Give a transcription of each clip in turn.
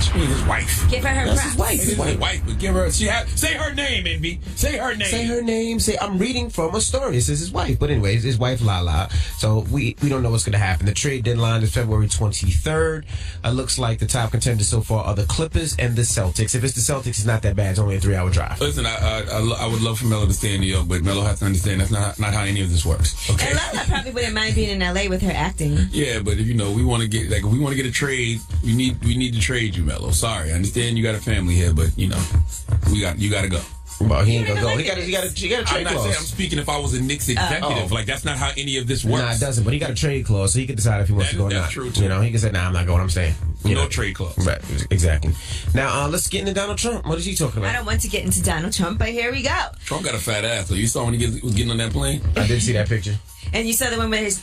What you mean his wife? Give her That's props. his wife. His wife, but give her. Say her name, Envy. Say her name. Say her name. I'm reading from a story. This is his wife. But anyways, his wife Lala. So we don't know what's going to happen. The trade deadline is February 23rd. Looks like the top contenders so far are the Clippers and the Celtics. If it's the Celtics, it's not that bad. It's only a 3-hour drive. Listen, I would love for Melo to stay in New York, but Melo has to understand that's not how any of this works. Okay. And Lala probably wouldn't mind being in LA with her acting. Yeah, but if we want to get if we want to get a trade, we need to trade you, Melo. Sorry, I understand you got a family here, but you got to go. Well, he ain't gonna go. He got a trade I'm not clause. saying I'm speaking if I was a Knicks executive. Like that's not how any of this works. Nah, it doesn't. But he got a trade clause, so he can decide if he wants to go or not. That's true too. He can say, "Nah, I'm not going." I'm staying. No trade clause. Right, exactly. Now, let's get into Donald Trump. What is he talking about? I don't want to get into Donald Trump, but here we go. Trump got a fat ass. So you saw when he was getting on that plane? I did see that picture. And you saw the one where his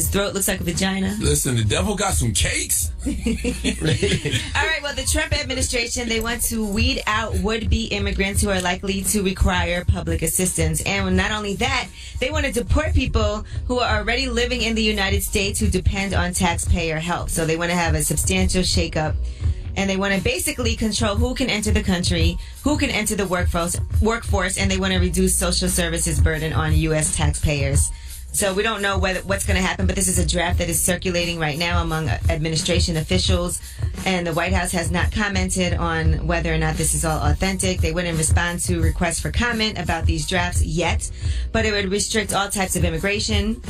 throat looks like a vagina? Listen, the devil got some cakes. All right, well, the Trump administration, they want to weed out would-be immigrants who are likely to require public assistance. And not only that, they want to deport people who are already living in the United States who depend on taxpayer help. So they want to have a substantial shakeup. And they want to basically control who can enter the country, who can enter the workforce, and they want to reduce social services burden on U.S. taxpayers. So we don't know what's going to happen, but this is a draft that is circulating right now among administration officials, and the White House has not commented on whether or not this is all authentic. They wouldn't respond to requests for comment about these drafts yet, but it would restrict all types of immigration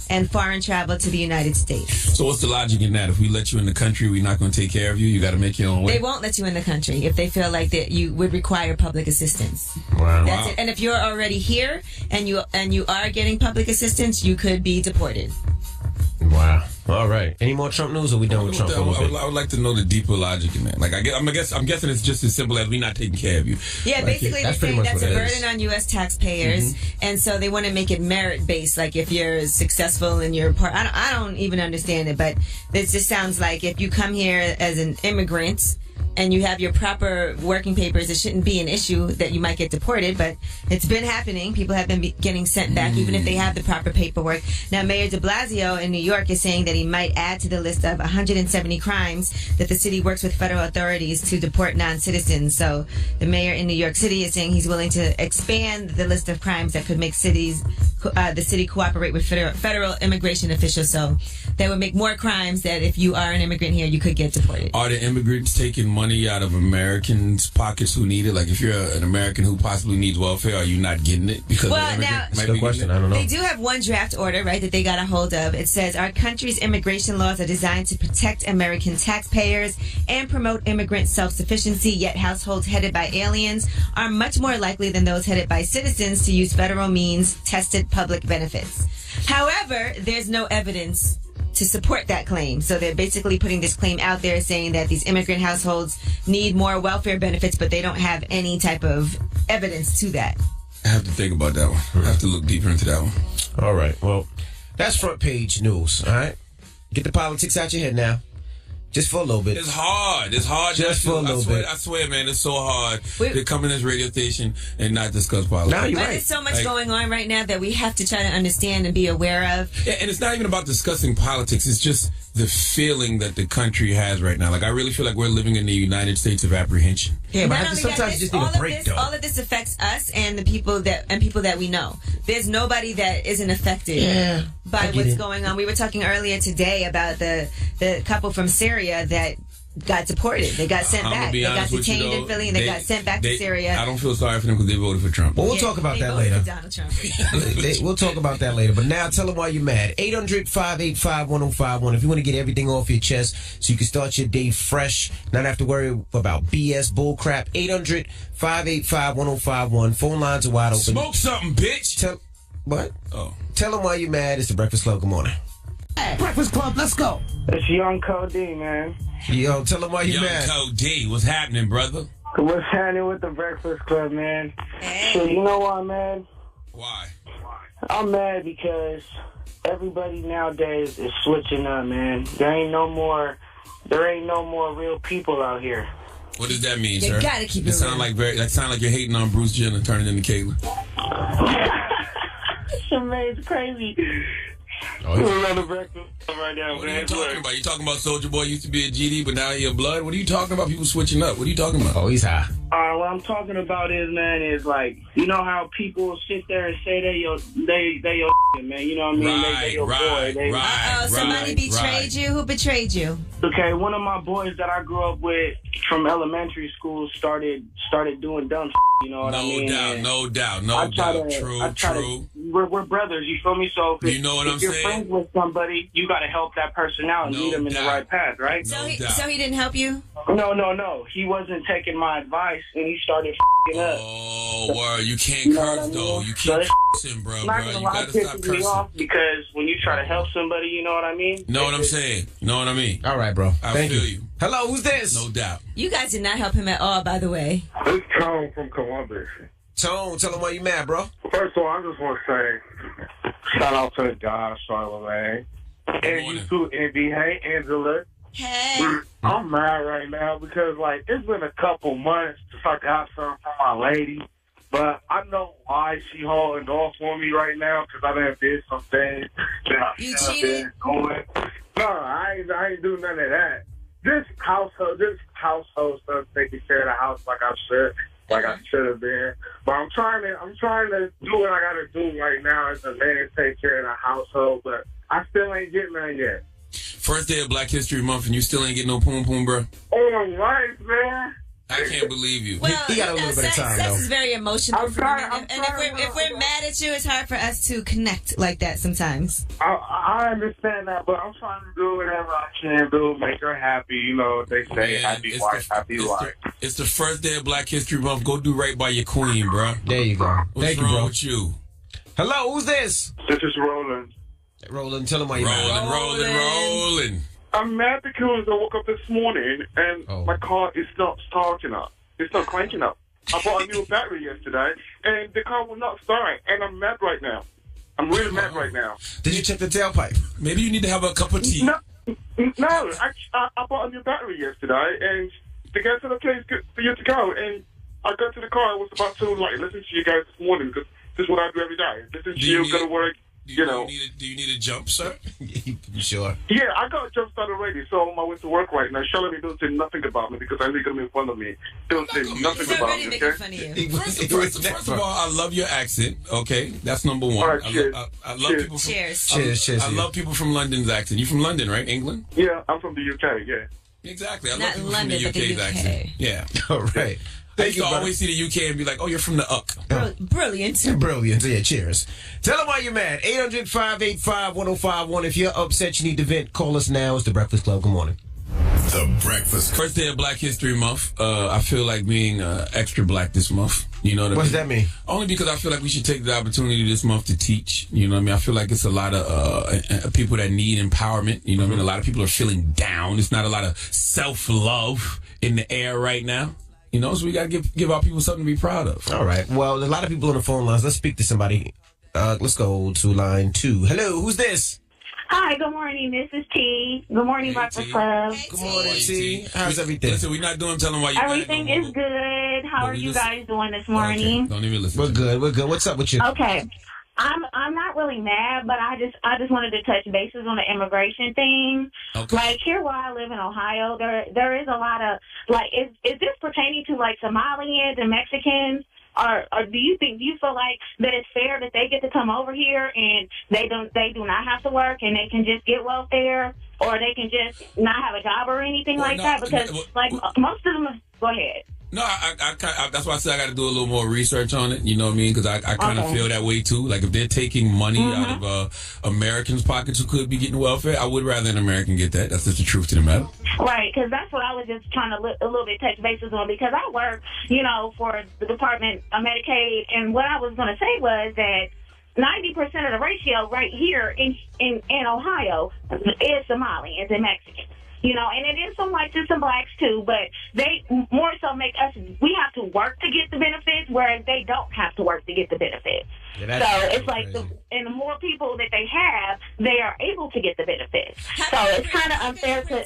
and foreign travel to the United States. So what's the logic in that? If we let you in the country, we're not going to take care of you. You got to make your own way. They won't let you in the country if they feel like that you would require public assistance. Wow. That's it. And if you're already here and you are getting public assistance, you could be deported. Wow. All right. Any more Trump news, or we done with Trump? I would like to know the deeper logic in that. Like, I'm guessing it's just as simple as we not taking care of you. Yeah, Like, basically that's they're saying pretty much that's a what it burden is. on U.S. taxpayers, and so they want to make it merit-based. Like if you're successful in your part, I don't even understand it, but this just sounds like if you come here as an immigrant and you have your proper working papers, it shouldn't be an issue that you might get deported, but it's been happening. People have been getting sent back even if they have the proper paperwork. Now, Mayor de Blasio in New York is saying that he might add to the list of 170 crimes that the city works with federal authorities to deport non-citizens. So the mayor in New York City is saying he's willing to expand the list of crimes that could make the city cooperate with federal immigration officials. So that would make more crimes that if you are an immigrant here, you could get deported. Are the immigrants taking money out of Americans' pockets who need it? Like, if you're an American who possibly needs welfare, are you not getting it? Because Well, the immigrant now- might That's a be good question. getting I don't know. They do have one draft order, right, that they got a hold of. It says, our country's immigration laws are designed to protect American taxpayers and promote immigrant self-sufficiency, yet households headed by aliens are much more likely than those headed by citizens to use federal means tested public benefits. However, there's no evidence to support that claim. So they're basically putting this claim out there saying that these immigrant households need more welfare benefits, but they don't have any type of evidence to that. I have to think about that one. I have to look deeper into that one. All right. Well, that's front page news. All right. Get the politics out your head now. Just for a little bit. It's hard. It's hard. Just for a little bit. I swear, man, it's so hard Wait. to come in this radio station and not discuss politics. Now you're But right. there's so much Like- going on right now that we have to try to understand and be aware of. Yeah, and it's not even about discussing politics. It's just the feeling that the country has right now. Like, I really feel like we're living in the United States of apprehension. Yeah, but Not only sometimes that, you just need all a of break, this, though. all of this affects us and the people that we know. There's nobody that isn't affected Yeah, I by get what's it. going on. We were talking earlier today about the couple from Syria that got deported. They got sent I'm gonna back. be They got honest with you, detained in though, Philly and they got sent back to I Syria. don't feel sorry for them because they voted for Trump. Well, we'll talk about They that voted later. for Donald Trump. We'll talk about that later. But now tell them why you're mad. 800-585-1051. If you want to get everything off your chest so you can start your day fresh, not have to worry about BS, bullcrap. 800-585-1051. Phone lines are wide open. Smoke something, bitch. What? Oh. Tell them why you're mad. It's the Breakfast Club. Good morning. Breakfast Club, let's go. It's Young Cody, man. Yo, tell them why you're Young mad. Code D, what's happening, brother? What's happening with the Breakfast Club, man? So you know why I'm mad? Why? I'm mad because everybody nowadays is switching up, man. There ain't no more real people out here. What does that mean, You sir? gotta keep it sound real. like sound like you're hating on Bruce Jenner and turning into Caitlyn. Shemaine's crazy. We're on the breakfast right now, What are man. you talking about? You talking about Soldier Boy used to be a GD, but now he a Blood? What are you talking about? People switching up. What are you talking about? Oh, he's high. What I'm talking about is, man, is like, you know how people sit there and say they your man, you know what I mean? They your boy. Somebody betrayed you? Who betrayed you? Okay, one of my boys that I grew up with from elementary school started doing dumb shit, you know what I mean? No doubt. True. We're brothers, you feel me? So you know what I'm if you're saying? friends with somebody, you got to help that person out and lead them in the right path, right? So he didn't help you? No. He wasn't taking my advice, and he started f***ing up. Oh, word. You can't curse, though. You keep cursing, bro. You gotta stop cursing. Off because when you try to help somebody, you know what I mean? Know what I'm saying? Know what I mean? All right, bro. I Thank feel you. you. Hello, who's this? No doubt. You guys did not help him at all, by the way. It's Tone from Columbus. Tone, tell him why you mad, bro. First of all, I just want to say, shout out to the guy, Charlamagne. And you too, Envy. Hey, Angela. Hey. I'm mad right now because, like, it's been a couple months since I got something from my lady. But I know why she holding off on me right now because I done did some things that I You should have cheated? been doing. No, I ain't do none of that. This household stuff, taking care of the house like I should have been. But I'm trying to do what I gotta do right now as a man, take care of the household. But I still ain't getting none yet. First day of Black History Month and you still ain't getting no poom poom, bro? Oh, right, man. I can't believe you. Well, he got a little bit of time, sex though. is very emotional for trying- women. And if we're mad at you, it's hard for us to connect like that sometimes. I understand that, but I'm trying to do whatever I can do, make her happy. You know, they say Man, happy wife, happy life. It's the first day of Black History Month. Go do right by your queen, bro. There you go. What's Thank you, wrong bro. with you? Hello, who's this? This is Roland. Roland, tell him why you mad. Rolling. I'm mad because I woke up this morning and my car is not starting up. It's not cranking up. I bought a new battery yesterday and the car will not start. And I'm mad right now. I'm really mad right now. Did you check the tailpipe? Maybe you need to have a cup of tea. No, I bought a new battery yesterday and the guy said, okay, it's good for you to go. And I got to the car. I was about to listen to you guys this morning because this is what I do every day. Listen to you, go to work. Do you need a jump, sir? You sure? Yeah, I got a jump start already, so I'm on my way to work right now. Charlamagne don't say nothing about me because I know you're going to make fun of me. Don't say nothing He's about already me, making okay? fun of you. First of all, I love your accent. Okay, that's number one. All right, cheers. I love people. Cheers. Cheers. I love people from London's accent. You from London, right? England? Yeah, I'm from the UK, yeah. Exactly. I Not love people London, from but the the UK's UK. accent. Yeah. All right. I used to always see the UK and be like, oh, you're from the UK. Brilliant. Brilliant. Yeah, cheers. Tell them why you're mad. 800-585-1051. If you're upset, you need to vent. Call us now. It's The Breakfast Club. Good morning. The Breakfast Club. First day of Black History Month. I feel like being extra black this month. You know what I mean? What does that mean? Only because I feel like we should take the opportunity this month to teach. You know what I mean? I feel like it's a lot of people that need empowerment. You know what I mean? A lot of people are feeling down. It's not a lot of self-love in the air right now. You know, so we got to give our people something to be proud of. All right. Well, a lot of people on the phone lines. Let's speak to somebody. Let's go to line 2. Hello, who's this? Hi, good morning. This is T. Good morning, Breakfast T. Club. Hey, Good morning, T. T. How's everything? Listen, we're not doing tell them why you Everything mad no is more. good. How are you guys doing this Okay, morning? don't even listen. We're to good. We're good. What's up with you? Okay. I'm not really mad, but I just wanted to touch bases on the immigration thing. Okay. Like here where I live in Ohio, there is a lot of is this pertaining to like Somalians and Mexicans? Or do you feel like that it's fair that they get to come over here and they do not have to work and they can just get welfare or they can just not have a job or anything Well, like no, that? Because most of them, go ahead. No, I that's why I said I got to do a little more research on it. You know what I mean? Because I kind of feel that way too. Like if they're taking money out of Americans' pockets who could be getting welfare, I would rather an American get that. That's just the truth to the matter. Right, because that's what I was just trying to a little bit touch bases on because I work, for the Department of Medicaid, and what I was going to say was that 90% of the ratio right here in Ohio is Somalians and Mexicans. And it is some whites and some blacks too, but they more so make us, we have to work to get the benefits, whereas they don't have to work to get the benefits. Yeah, so it's like, the more people that they have, they are able to get the benefits. So it's kind of unfair to...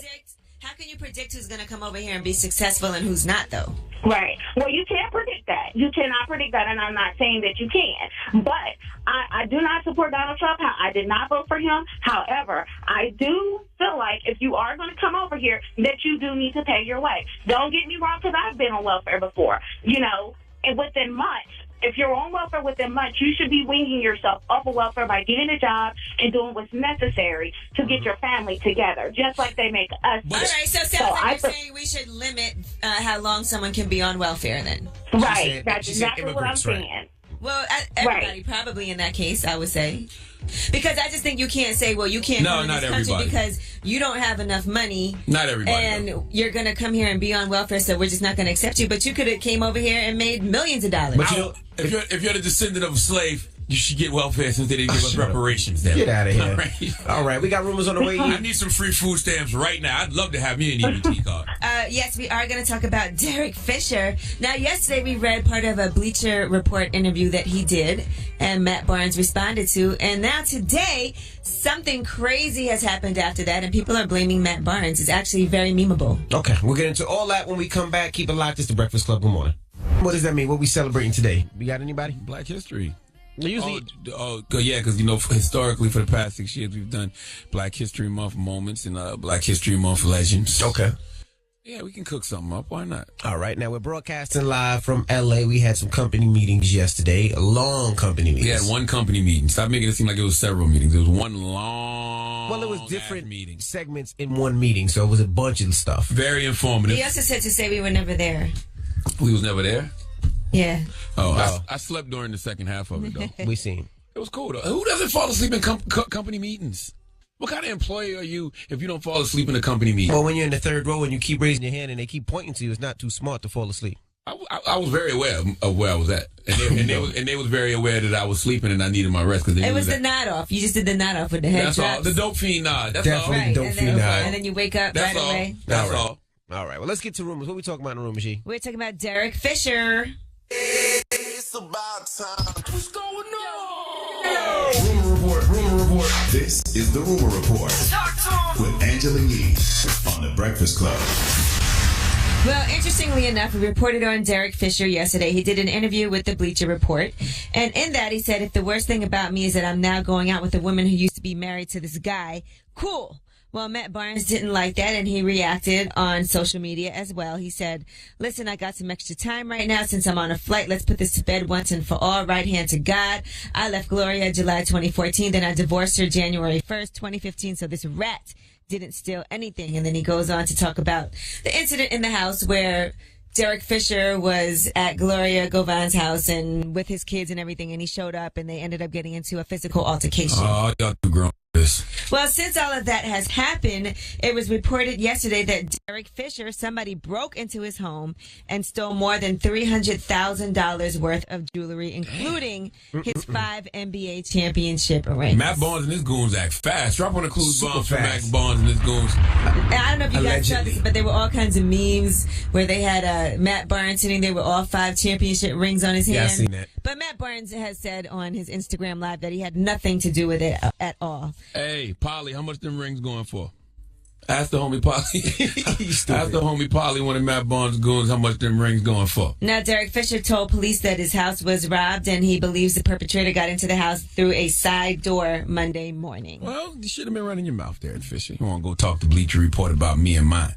How can you predict who's going to come over here and be successful and who's not, though? Right. Well, you can't predict that. You cannot predict that, and I'm not saying that you can. But I do not support Donald Trump. I did not vote for him. However, I do feel like if you are going to come over here, that you do need to pay your way. Don't get me wrong, because I've been on welfare before. You know, and within months, if you're on welfare within months, you should be weaning yourself off of welfare by getting a job and doing what's necessary to get your family together, just like they make us. All right, so it sounds like you're saying we should limit how long someone can be on welfare then. Right, that's exactly what I'm saying. Right. Well, everybody probably in that case, I would say. Because I just think you can't say, well, you can't come in this country because you don't have enough money. Not everybody. And you're going to come here and be on welfare, so we're just not going to accept you. But you could have came over here and made millions of dollars. But if you're the descendant of a slave, you should get welfare since they didn't give us reparations. Then Get out of here. All All right, we got rumors on the way. I need some free food stamps right now. I'd love to have me an EBT card. Yes, we are going to talk about Derek Fisher. Now, yesterday we read part of a Bleacher Report interview that he did, and Matt Barnes responded to. And now today, something crazy has happened after that, and people are blaming Matt Barnes. It's actually very memeable. Okay, we'll get into all that when we come back. Keep it locked. It's the Breakfast Club. Good morning. What does that mean? What we celebrating today? We got anybody? Black History. Usually, yeah, because historically for the past 6 years we've done Black History Month moments and Black History Month legends. Okay. Yeah, we can cook something up. Why not? All right. Now we're broadcasting live from L.A. We had some company meetings yesterday. Long company meetings. We had one company meeting. Stop making it seem like it was several meetings. It was one long. Well, it was different meetings, segments in one meeting, so it was a bunch of stuff. Very informative. He also said to say we were never there. We was never there. Yeah. I slept during the second half of it, though. We seen. It was cool, though. Who doesn't fall asleep in company meetings? What kind of employee are you if you don't fall asleep in a company meeting? Well, when you're in the third row and you keep raising your hand and they keep pointing to you, it's not too smart to fall asleep. I was very aware of where I was at. And they was very aware that I was sleeping and I needed my rest. Cause it was the nod off. You just did the nod off with the head That's drops. all. The dope fiend nod. That's Definitely all. Right. dope fiend nod. And then you wake up That's right all. away. That's all. All right. Well, let's get to rumors. What we talking about in the room, G? We're talking about Derek Fisher. It's about time. What's going on? Rumor report. This is the Rumor Report with Angela Yee on the Breakfast Club. Well, interestingly enough, we reported on Derek Fisher yesterday. He did an interview with the Bleacher Report. And in that, he said, if the worst thing about me is that I'm now going out with a woman who used to be married to this guy, cool. Well, Matt Barnes didn't like that, and he reacted on social media as well. He said, listen, I got some extra time right now since I'm on a flight. Let's put this to bed once and for all. Right hand to God. I left Gloria July 2014. Then I divorced her January 1st, 2015. So this rat didn't steal anything. And then he goes on to talk about the incident in the house where Derek Fisher was at Gloria Govan's house and with his kids and everything, and he showed up and they ended up getting into a physical altercation. Oh, y'all too grown for this. Well, since all of that has happened, it was reported yesterday that Derek Fisher, somebody broke into his home and stole more than $300,000 worth of jewelry, including his 5 NBA championship rings. Matt Barnes and his goons act fast. Drop on the clues Super bomb for fast. Matt Barnes and his goons. I don't know if you guys saw Allegedly. this, but there were all kinds of memes where they had Matt Barnes sitting there with all 5 championship rings on his hand. Yeah, I seen that. But Matt Barnes has said on his Instagram Live that he had nothing to do with it at all. Hey, Polly, how much them rings going for? Ask the homie Polly. Ask the homie Polly, one of Matt Barnes' goons, how much them rings going for. Now, Derek Fisher told police that his house was robbed and he believes the perpetrator got into the house through a side door Monday morning. Well, you should have been running your mouth there, Fisher. You want to go talk to Bleacher Report about me and mine.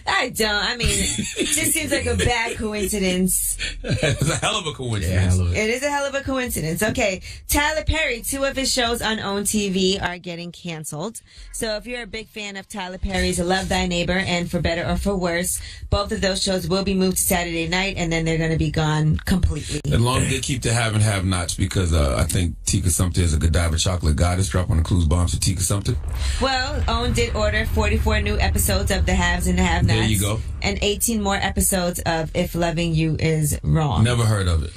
I don't. I mean, it just seems like a bad coincidence. It's a hell of a coincidence. It is a hell of a coincidence. Okay, Tyler Perry, 2 of his shows on OWN TV are getting canceled. So if you're a big fan of Tyler Perry's Love Thy Neighbor and For Better or For Worse, both of those shows will be moved to Saturday night, and then they're going to be gone completely. As long as they keep the have and have-nots, because I think Tika Sumpter is a Godiva chocolate goddess. Drop on the clues bombs for Tika Sumpter. Well, OWN did order 44 new episodes of The Haves and the Have Have-Nots. There you go. And 18 more episodes of If Loving You Is Wrong. Never heard of it.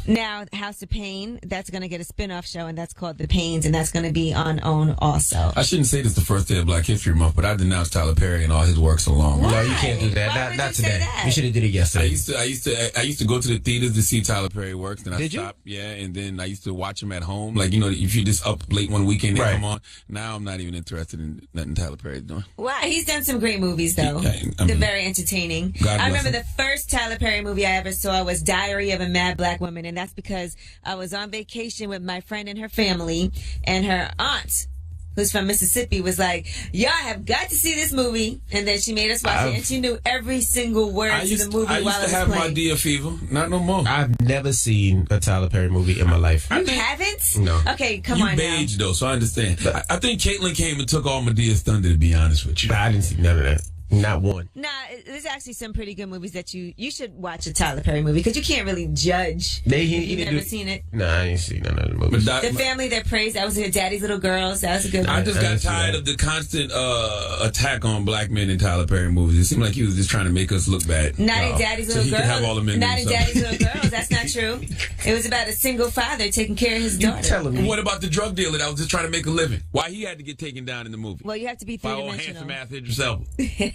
Now, House of Pain, that's going to get a spin-off show, and that's called The Pains, and that's going to be on OWN also. I shouldn't say this the first day of Black History Month, but I denounced Tyler Perry and all his works so long. Why? No, you can't do that. Why would Not you say today. that? You should have did it I yesterday. used to go to the theaters to see Tyler Perry works, then I Did you? stopped. Yeah, and then I used to watch him at home. Like, if you just up late one weekend, they Right. come on. Now I'm not even interested in nothing Tyler Perry's doing. Why? He's done some great movies, though. Yeah, I They're mean, very entertaining. God I bless remember him. the first Tyler Perry movie I ever saw was Diary of a Mad Black Woman, and that's because I was on vacation with my friend and her family, and her aunt, who's from Mississippi, was like, y'all have got to see this movie. And then she made us watch it, and she knew every single word to the movie I while used it to was have my playing. Dia fever. Not no more. I've never seen a Tyler Perry movie in my life. You haven't? No. Okay, come you on now. beige, though, so I understand. I think Caitlyn came and took all Medea's thunder, to be honest with you. But I didn't see none of that. Not one. Nah, there's actually some pretty good movies that you should watch a Tyler Perry movie, because you can't really judge if you've never seen it. Nah, I ain't seen none of the movies. The Family That Prays, that was her Daddy's Little Girls. That was a good one. I just got tired of the constant attack on black men in Tyler Perry movies. It seemed like he was just trying to make us look bad. Not in Daddy's so Little he Girls. could have all the men Not in himself. Daddy's Little Girls. That's not true. It was about a single father taking care of his daughter. Telling me. What about the drug dealer that was just trying to make a living? Why he had to get taken down in the movie? Well, you have to be By old three-dimensional. handsome ass Idris Elba.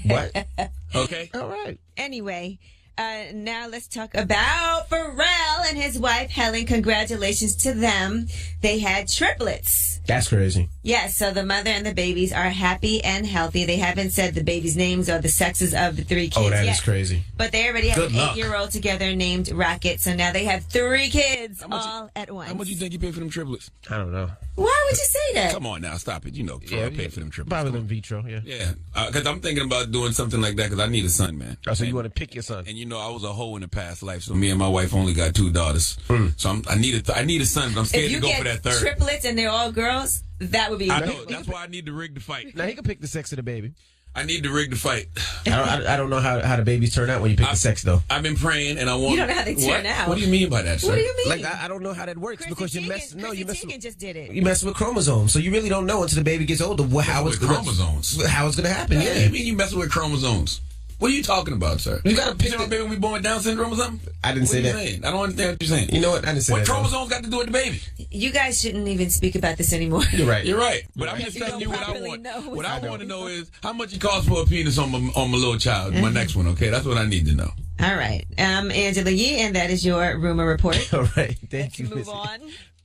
What? Okay. All right. Anyway, now let's talk about Pharrell and his wife, Helen. Congratulations to them. They had triplets. That's crazy. Yes, so the mother and the babies are happy and healthy. They haven't said the babies' names or the sexes of the three kids Oh, that yet. is crazy. But they already have Good an luck. 8-year-old together named Rocket. So now they have 3 kids all at once. How much you think you paid for them triplets? I don't know. Why would you say that? Come on now, stop it. Pharrell paid for them triplets. Probably in vitro, yeah. Yeah, because I'm thinking about doing something like that because I need a son, man. Oh, so you want to pick your son? And I was a hoe in a past life, so me and my wife only got 2 daughters. So I need a son, but I'm scared If you to go get for that third. triplets and they're all girls, that would be I great. know. That's why I need to rig the fight. Now he can pick the sex of the baby. I need to rig the fight. I don't know how the babies turn out when you pick the sex though. I've been praying, and I want. You don't know how they turn What? out. What do you mean by that, sir? What do you mean? Like I don't know how that works because you mess. No, you mess. Teigen just did it. You mess with chromosomes, so you really don't know until the baby gets older how it's With chromosomes. How it's gonna happen? What do Yeah. you mean you messing with chromosomes? What are you talking about, sir? You gotta pick my the- baby when we born with Down syndrome or something? I didn't say What are that. you saying? I don't understand what you're saying. You know what? I didn't say What that. though. chromosomes got to do with the baby? You guys shouldn't even speak about this anymore. You're right. You're right, but I'm Right. just You telling you don't what I properly want. know What what's I going want to know is how much it costs for a penis on my little child, my next one. Okay, that's what I need to know. All right. Angela Yee, and that is your rumor report. All right. Thank you. Move Missy. on.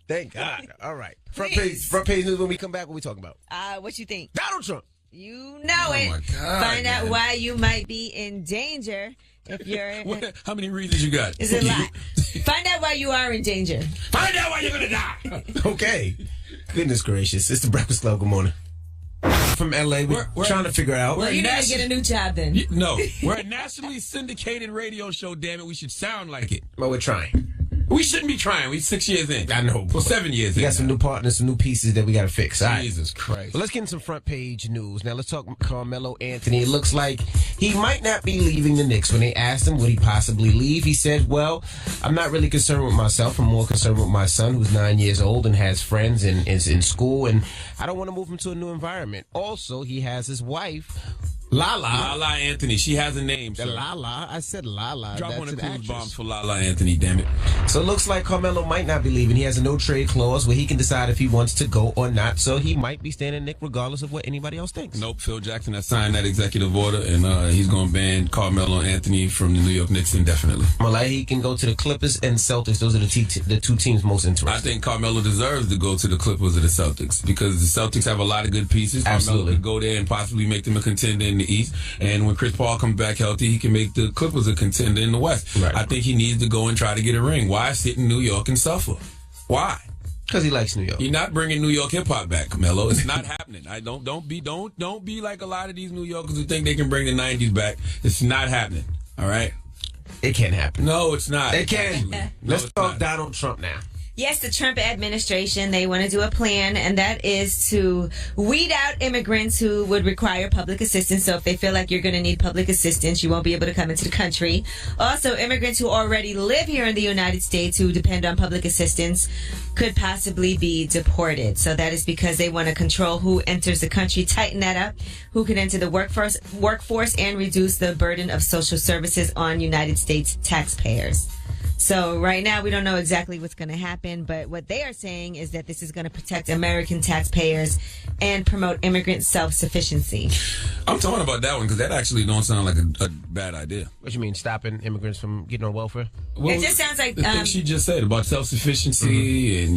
Thank God. All right. Please. Front page news. When we come back, what we talking about? What you think? Donald Trump. You know Oh, it. my God, Find out man. why you might be in danger if you're. How many reasons you got? Is a lot. Find out why you are in danger. Find out why you're gonna die. Okay. Goodness gracious. It's the Breakfast Club. Good morning. From LA, we're trying to figure out. Well, you need to get a new job then. No, we're a nationally syndicated radio show. Damn it, we should sound like it. Well, we're trying. We shouldn't be trying. We're 6 years in. I know. Well, 7 years We in. got some now. new partners, some new pieces that we got to fix. All right. Jesus Christ. Well, let's get into some front page news. Now, let's talk Carmelo Anthony. It looks like he might not be leaving the Knicks. When they asked him, would he possibly leave, he said, well, I'm not really concerned with myself. I'm more concerned with my son, who's 9 years old and has friends and is in school, and I don't want to move him to a new environment. Also, he has his wife, Lala. Lala Anthony. She has a name, sir. Lala. I said Lala. Drop That's one of an those actress. bombs for Lala Anthony, damn it. So it looks like Carmelo might not be leaving. He has a no-trade clause where he can decide if he wants to go or not. So he might be staying in Nick regardless of what anybody else thinks. Nope, Phil Jackson has signed that executive order, and he's going to ban Carmelo Anthony from the New York Knicks indefinitely. Malay, he can go to the Clippers and Celtics. Those are the two teams most interested. I think Carmelo deserves to go to the Clippers or the Celtics because the Celtics have a lot of good pieces. Absolutely. Carmelo could go there and possibly make them a contender in the East. And when Chris Paul comes back healthy, he can make the Clippers a contender in the West. Right. I think he needs to go and try to get a ring. Why sit in New York and suffer? Why? Because he likes New York. You're not bringing New York hip hop back, Carmelo. It's not happening. Don't be like a lot of these New Yorkers who think they can bring the '90s back. It's not happening. All right. It can happen. No, it's not. It can. No, Let's it's talk not. Donald Trump now. Yes, the Trump administration, they want to do a plan, and that is to weed out immigrants who would require public assistance. So if they feel like you're going to need public assistance, you won't be able to come into the country. Also, immigrants who already live here in the United States who depend on public assistance could possibly be deported. So that is because they want to control who enters the country, tighten that up, who can enter the workforce, and reduce the burden of social services on United States taxpayers. So right now, we don't know exactly what's going to happen, but what they are saying is that this is going to protect American taxpayers and promote immigrant self-sufficiency. I'm talking about that one because that actually don't sound like a bad idea. What you mean, stopping immigrants from getting on welfare? Well, It just sounds like the thing she just said about self-sufficiency and,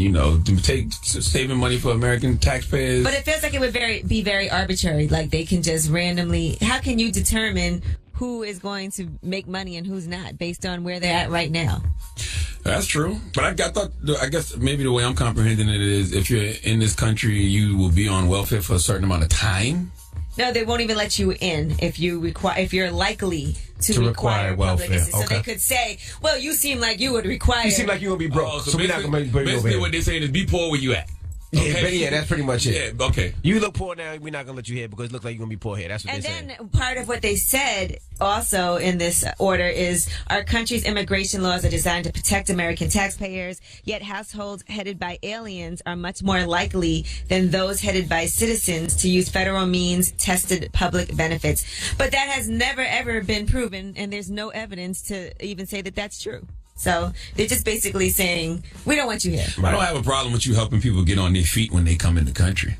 to saving money for American taxpayers. But it feels like it would be very arbitrary. Like they can just randomly. How can you determine who is going to make money and who's not based on where they're at right now? That's true. But I guess maybe the way I'm comprehending it is if you're in this country, you will be on welfare for a certain amount of time. No, they won't even let you in if you're likely to require public welfare. assistance. Okay. So they could say, well, you seem like you would require. You seem like you're going to be broke. Oh, so we're not going to bring you over basically here. what they're saying is be poor where you at. Okay. Yeah, that's pretty much it. Yeah, okay. You look poor now, we're not going to let you here because it looks like you're going to be poor here. That's what And they're saying. then part of what they said also in this order is our country's immigration laws are designed to protect American taxpayers, yet households headed by aliens are much more likely than those headed by citizens to use federal means tested public benefits. But that has never, ever been proven, and there's no evidence to even say that that's true. So they're just basically saying, we don't want you here. I don't have a problem with you helping people get on their feet when they come in the country.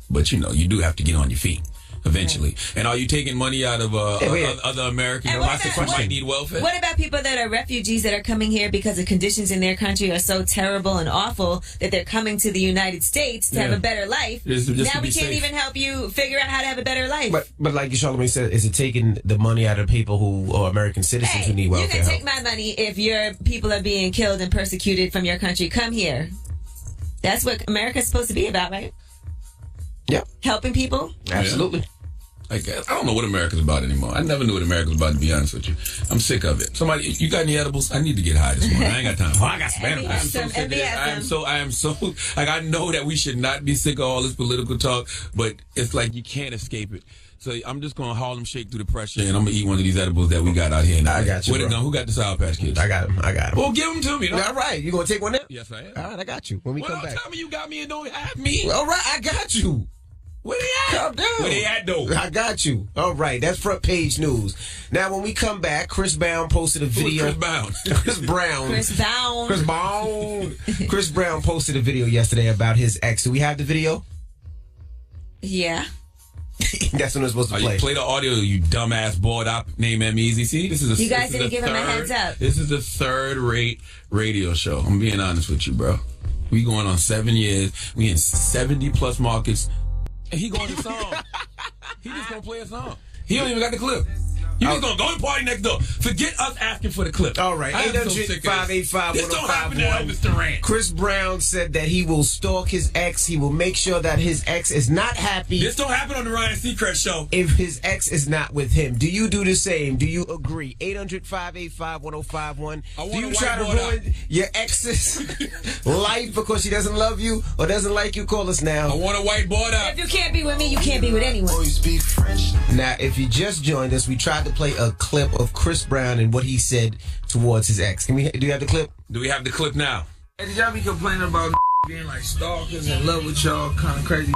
But, you do have to get on your feet eventually. Right. And are you taking money out of other Americans who might need welfare? What about people that are refugees that are coming here because the conditions in their country are so terrible and awful that they're coming to the United States to have a better life? Just now we can't even help you figure out how to have a better life. But like Charlamagne said, is it taking the money out of people who are American citizens who need welfare? You can take my money if your people are being killed and persecuted from your country. Come here. That's what America's supposed to be about, right? Yeah. Helping people? Absolutely. I don't know what America's about anymore. I never knew what America was about, to be honest with you. I'm sick of it. Somebody, you got any edibles? I need to get high this morning. I ain't got time. I got some edibles. I'm so sick of it. I am so, I know that we should not be sick of all this political talk, but it's like you can't escape it. So I'm just going to Harlem shake through the pressure, and I'm going to eat one of these edibles that we got out here. I got you, bro. Who got the Sour Patch Kids? I got them. Well, give them to me. All right. You going to take one now? Yes, I am. All right, I got you. When we come back. Tell me you got me and don't have me. All right, I got you. Where they at? Calm down. Where they at, though? I got you. All right, that's front page news. Now, when we come back, Chris Brown posted a video. Chris Brown. Chris Brown posted a video yesterday about his ex. Do we have the video? Yeah. That's when it's supposed to play. You play the audio, you dumbass bored up named M-Easy. See, you guys didn't give him a heads up. This is the third-rate radio show. I'm being honest with you, bro. We going on 7 years. We in 70+ markets. And he going to song. He just going to play a song. He don't even got the clip. You just going to go to party next door. Forget us asking for the clip. All right. 800-585-1051. This don't happen to Elvis Duran. Chris Brown said that he will stalk his ex. He will make sure that his ex is not happy. This don't happen on the Ryan Seacrest show. If his ex is not with him. Do you do the same? Do you agree? 800-585-1051. Do you try to ruin your ex's life because she doesn't love you or doesn't like you? Call us now. I want a whiteboard up. If you can't be with me, you can't be with anyone. Now, if you just joined us, we tried to play a clip of Chris Brown and what he said towards his ex. Do you have the clip? Do we have the clip now? Hey, did y'all be complaining about being like stalkers in love with y'all kind of crazy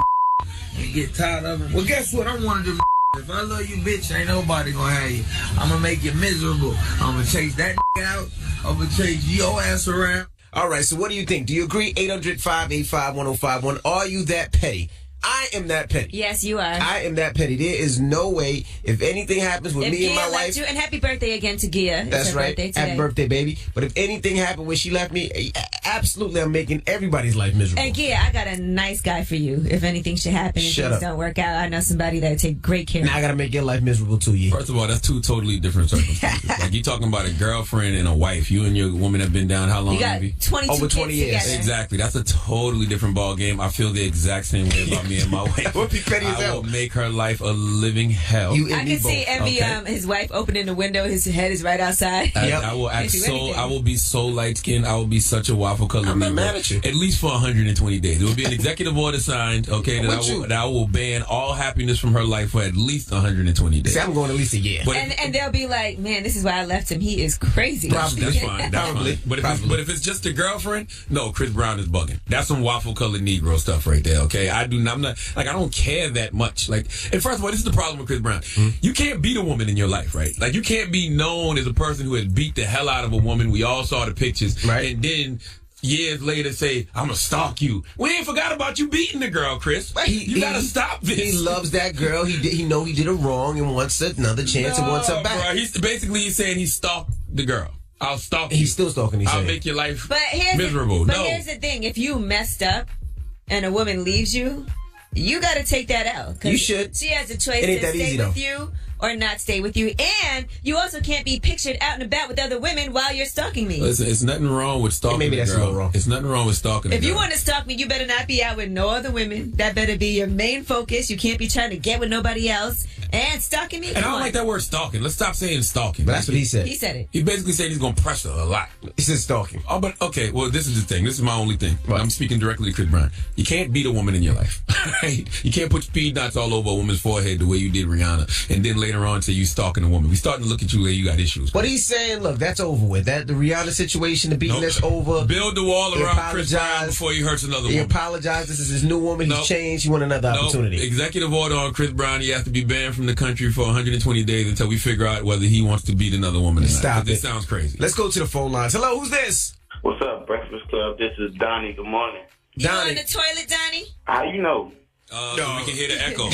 and get tired of it? Well, guess what? I'm one of them. If I love you, bitch, ain't nobody gonna have you. I'm gonna make you miserable. I'm gonna chase that out. I'm gonna chase your ass around. All right, so what do you think? Do you agree? 800-585-1051. Are you that petty? I am that petty. Yes, you are. I am that petty. There is no way if anything happens with me and my wife. And happy birthday again to Gia. That's right. Happy birthday, baby. But if anything happened when she left me, absolutely I'm making everybody's life miserable. And Gia, I got a nice guy for you. If anything should happen and things don't work out, I know somebody that'll take great care of you. Now I got to make your life miserable too, you. First of all, that's two totally different circumstances. Like you talking about a girlfriend and a wife. You and your woman have been down how long? You got 22 over 20 years. together. Exactly. That's a totally different ball game. I feel the exact same way about me me and my wife. That would be petty as I hell. will make her life a living hell. You and I me can see both. Envy, his wife opening the window. His head is right outside. I will act Can't do so. anything. I will be so light skinned. I will be such a waffle color. I'm not mad at you. At least for 120 days. There will be an executive order signed. Okay, that I will ban all happiness from her life for at least 120 days. See, I'm going at least a year. But And they'll be like, man, this is why I left him. He is crazy. that's fine. That's fine. But if it's just a girlfriend, no, Chris Brown is bugging. That's some waffle colored Negro stuff right there. Okay, I don't care that much. Like, and first of all, this is the problem with Chris Brown. You can't beat a woman in your life, right? Like, you can't be known as a person who has beat the hell out of a woman. We all saw the pictures, right? And then years later say, I'm gonna stalk you. We ain't forgot about you beating the girl, Chris. You gotta stop this. He loves that girl. He know he did her wrong and wants another chance and wants her back. Bro, he's saying he stalked the girl. I'll stalk you. He's still stalking. I'll make your life here's miserable. Here's the thing. If you messed up and a woman leaves you, you got to take that out. You should. She has a choice It ain't to that stay easy, with though. you or not stay with you. And you also can't be pictured out and about with other women while you're stalking me. Listen, it's nothing wrong with stalking Maybe that's a girl. a little wrong. It's nothing wrong with stalking a If girl. you want to stalk me, you better not be out with no other women. That better be your main focus. You can't be trying to get with nobody else. And stalking me, And I come don't on. like that word stalking. Let's stop saying stalking. But that's what he said. He said it. He basically said he's going to press her a lot. He said stalking. Oh, but okay. Well, this is the thing. This is my only thing. I'm speaking directly to Chris Brown. You can't beat a woman in your life. Right? You can't put speed knots all over a woman's forehead the way you did Rihanna, and then later on say you stalking a woman. We starting to look at you like you got issues. But he's saying, look, that's over with. That the Rihanna situation, the beating, that's over. Build the wall He around Chris Brown apologized. before he hurts another He woman. apologized. This is his new woman. He's changed. He want another opportunity. Executive order on Chris Brown. He has to be banned from the country for 120 days until we figure out whether he wants to beat another woman or not. Stop This it. sounds crazy. Let's go to the phone lines. Hello, who's this? What's up, Breakfast Club? This is Donnie. Good morning. You on the toilet, Donnie? How you know? So we can hear the echo.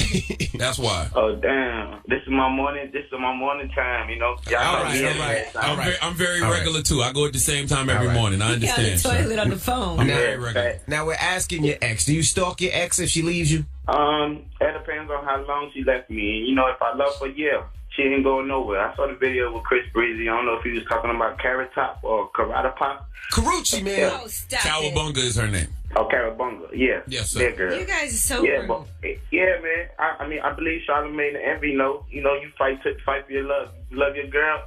That's why. Oh damn! This is my morning. This is my morning time. You know. All right. I'm very regular too. I go at the same time every morning. I understand. He on the toilet on the phone. I'm very regular. Now we're asking your ex. Do you stalk your ex if she leaves you? It depends on how long she left me. And, you know, if I love her, yeah, she ain't going nowhere. I saw the video with Chris Breezy. I don't know if he was talking about Carrot Top or Karate Pop. Karuchi, man. Oh, stop Cowabunga is her name. Oh, Carabunga. Yeah. Yes, sir. Yeah, girl. You guys are so yeah, rude. but, yeah, man. I mean, I believe Charlamagne and Envy know. You know, you fight for your love. You love your girl.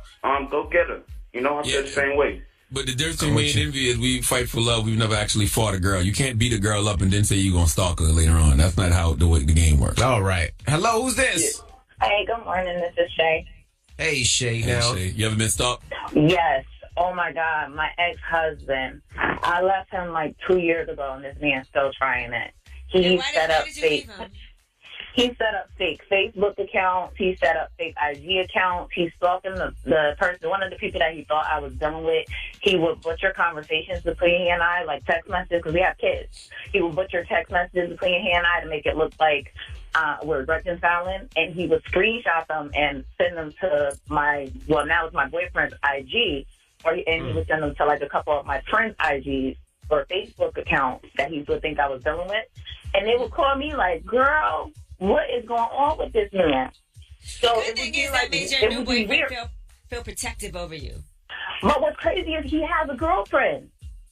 Go get her. You know, I feel the same way. But the difference between me and Envy is we fight for love. We've never actually fought a girl. You can't beat a girl up and then say you're going to stalk her later on. That's not how the way the game works. All right. Hello, who's this? Hey, good morning. This is Shay. Hey, Shay. Hey, Now, Shay, you ever been stalked? Yes. Oh, my God. My ex-husband. I left him like 2 years ago, and this man's still trying it. He set up fake. He set up fake Facebook accounts. He set up fake IG accounts. He's stalking the person, one of the people that he thought I was dealing with. He would butcher conversations between he and I, like text messages, because we have kids. He would butcher text messages between he and I to make it look like we're reconciling, and he would screenshot them and send them to now it's my boyfriend's IG, and he would send them to like a couple of my friends' IGs or Facebook accounts that he would think I was dealing with. And they would call me like, girl, what is going on with this man? So the thing is that made your new boyfriend feel protective over you. But what's crazy is he has a girlfriend.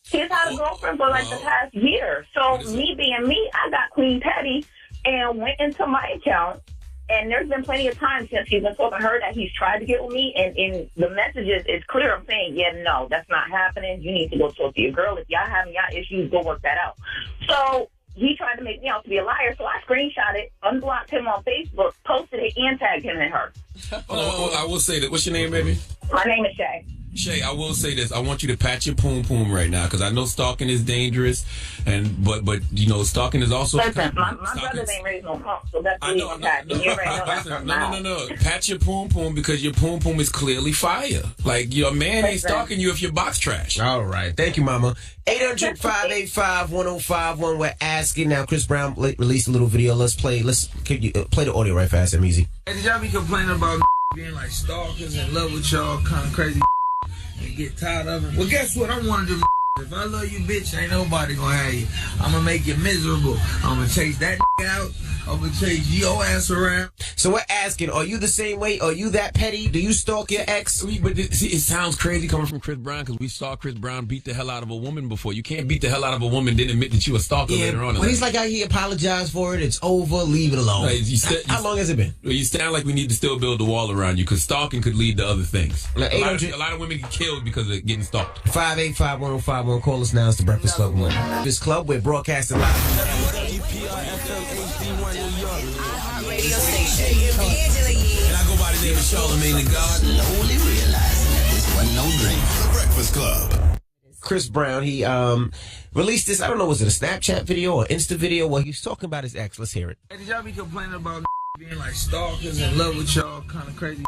He's had a girlfriend for like the past year. So me being me, I got Queen Petty and went into my account. And there's been plenty of times since he's been talking to her that he's tried to get with me. And in the messages, it's clear. I'm saying, yeah, no, that's not happening. You need to go talk to your girl. If y'all having y'all issues, go work that out. So he tried to make me out to be a liar. So I screenshot it, unblocked him on Facebook, posted it, and tagged him and her. I will say that. What's your name, baby? My name is Shay. Shay, I will say this. I want you to pat your poom poom right now because I know stalking is dangerous, but you know stalking is also. Listen, my brother ain't raised no punk, so that's really impacting. You already know that's Listen, no. Pat your poom poom because your poom poom is clearly fire. Like your man ain't stalking you if your box trash. All right, thank you, Mama. 800-585-1051. We're asking now. Chris Brown released a little video. Let's play the audio right fast and easy. Hey, did y'all be complaining about being like stalkers in love with y'all, kind of crazy? And get tired of it. Well, guess what? I'm one of them. If I love you, bitch, ain't nobody gonna have you. I'm gonna make you miserable. I'm gonna chase that out. I'm gonna chase your ass around. So we're asking, are you the same way? Are you that petty? Do you stalk your ex? But see, it sounds crazy coming from Chris Brown because we saw Chris Brown beat the hell out of a woman before. You can't beat the hell out of a woman then admit that you a stalker later on. When he's like, he apologized for it, it's over, leave it alone. How long has it been? You sound like we need to still build the wall around you because stalking could lead to other things. Like a lot of women get killed because of getting stalked. 585-1051. Call us now. It's the Breakfast Club. This club, we're broadcasting live from Radio station. Angela Yee. And I go by the name of Charlamagne the God. Slowly realizing that this wasn't no dream. The Breakfast Club. Chris Brown. He released this, I don't know, was it a Snapchat video or Insta video where he's talking about his ex? Let's hear it. Hey, did y'all be complaining about being like stalkers and love with y'all kind of crazy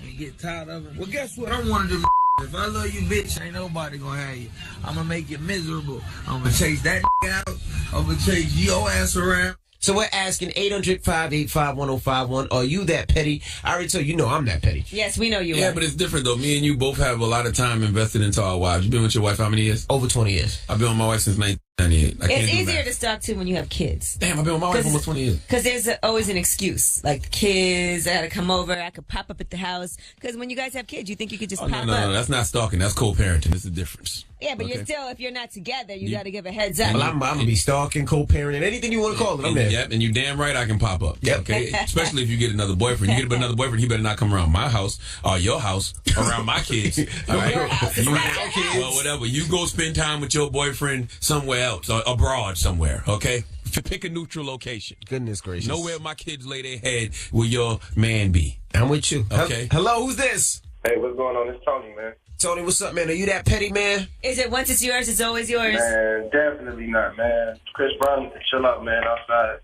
and get tired of it? Well, guess what? I'm one of them. If I love you, bitch, ain't nobody gonna have you. I'm gonna make you miserable. I'm gonna chase that out. I'm gonna chase your ass around. So we're asking 800-585-1051. Are you that petty? I already told you, I'm that petty. Yes, we know you are. Yeah, but it's different, though. Me and you both have a lot of time invested into our wives. You've been with your wife how many years? Over 20 years. I've been with my wife since 1998. It's easier to stalk, too, when you have kids. Damn, I've been with my wife almost 20 years. Because there's always an excuse. Like, the kids, I gotta come over, I could pop up at the house. Because when you guys have kids, you think you could just pop up. No, that's not stalking. That's co-parenting. There's a difference. Yeah, but you're still, if you're not together, you got to give a heads up. Well, I'm going to be stalking, co-parenting, anything you want to call it. I'm there. Yep, and you damn right I can pop up. Yep. Okay, especially if you get another boyfriend. You get another boyfriend, he better not come around my house or your house, around my kids. All right? Well, whatever. You go spend time with your boyfriend somewhere else, or abroad somewhere, okay? Pick a neutral location. Goodness gracious. Nowhere my kids lay their head will your man be. I'm with you. Okay. Hello, who's this? Hey, what's going on? It's Tony, man. Tony, what's up, man? Are you that petty, man? Is it once it's yours, it's always yours? Man, definitely not, man. Chris Brown needs to chill out, man, outside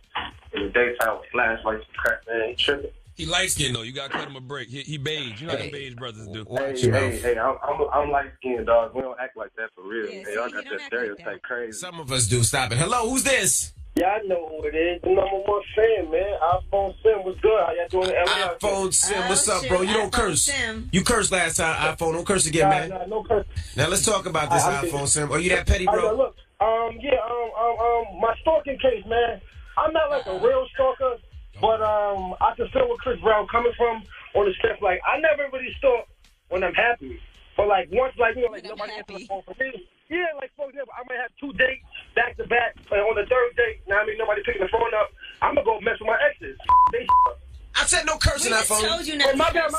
in the daytime with flashlights and crap, man. He tripping. He light skinned though. You gotta cut him a break. He beige. You know how the beige brothers do. Hey, I'm light skinned, dog. We don't act like that for real. Yeah, hey, y'all got that stereotype crazy. Some of us do. Stop it. Hello, who's this? Yeah, I know who it is. The #1 fan, man. iPhone Sim was good. How y'all doing? iPhone Sim, what's up, bro? You don't curse. Sim. You cursed last time, iPhone. Don't curse again, man. Nah, no curse. Now let's talk about this iPhone Sim. Are you that petty, bro? Look, my stalking case, man. I'm not like a real stalker, but I can feel where Chris Brown coming from on the steps. Like, I never really stalk when I'm happy. But like once, like nobody answers the phone for me. Yeah, like for example, I might have 2 dates back to back. On the 3rd date, nobody picking the phone up. I'm gonna go mess with my exes. I said no cursing, iPhone. I told you not to my bad.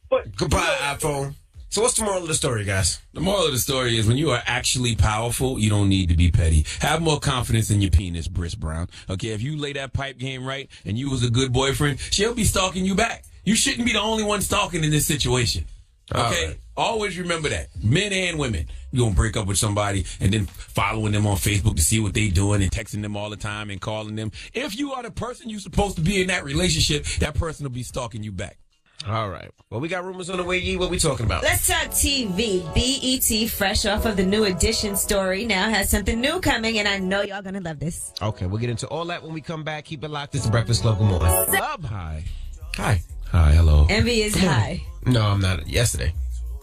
But goodbye, iPhone. So what's the moral of the story, guys? The moral of the story is when you are actually powerful, you don't need to be petty. Have more confidence in your penis, Chris Brown. Okay, if you lay that pipe game right and you was a good boyfriend, she'll be stalking you back. You shouldn't be the only one stalking in this situation. Okay? Right. Always remember that. Men and women. You're going to break up with somebody and then following them on Facebook to see what they doing and texting them all the time and calling them. If you are the person you're supposed to be in that relationship, that person will be stalking you back. All right. Well, we got rumors on the way, Yee. What we talking about? Let's talk TV. BET, fresh off of the New Edition story, now has something new coming, and I know y'all going to love this. Okay, we'll get into all that when we come back. Keep it locked. It's the Breakfast Club. Good morning. Hi. Hi. Hi, hello. Envy is high. No, I'm not. Yesterday.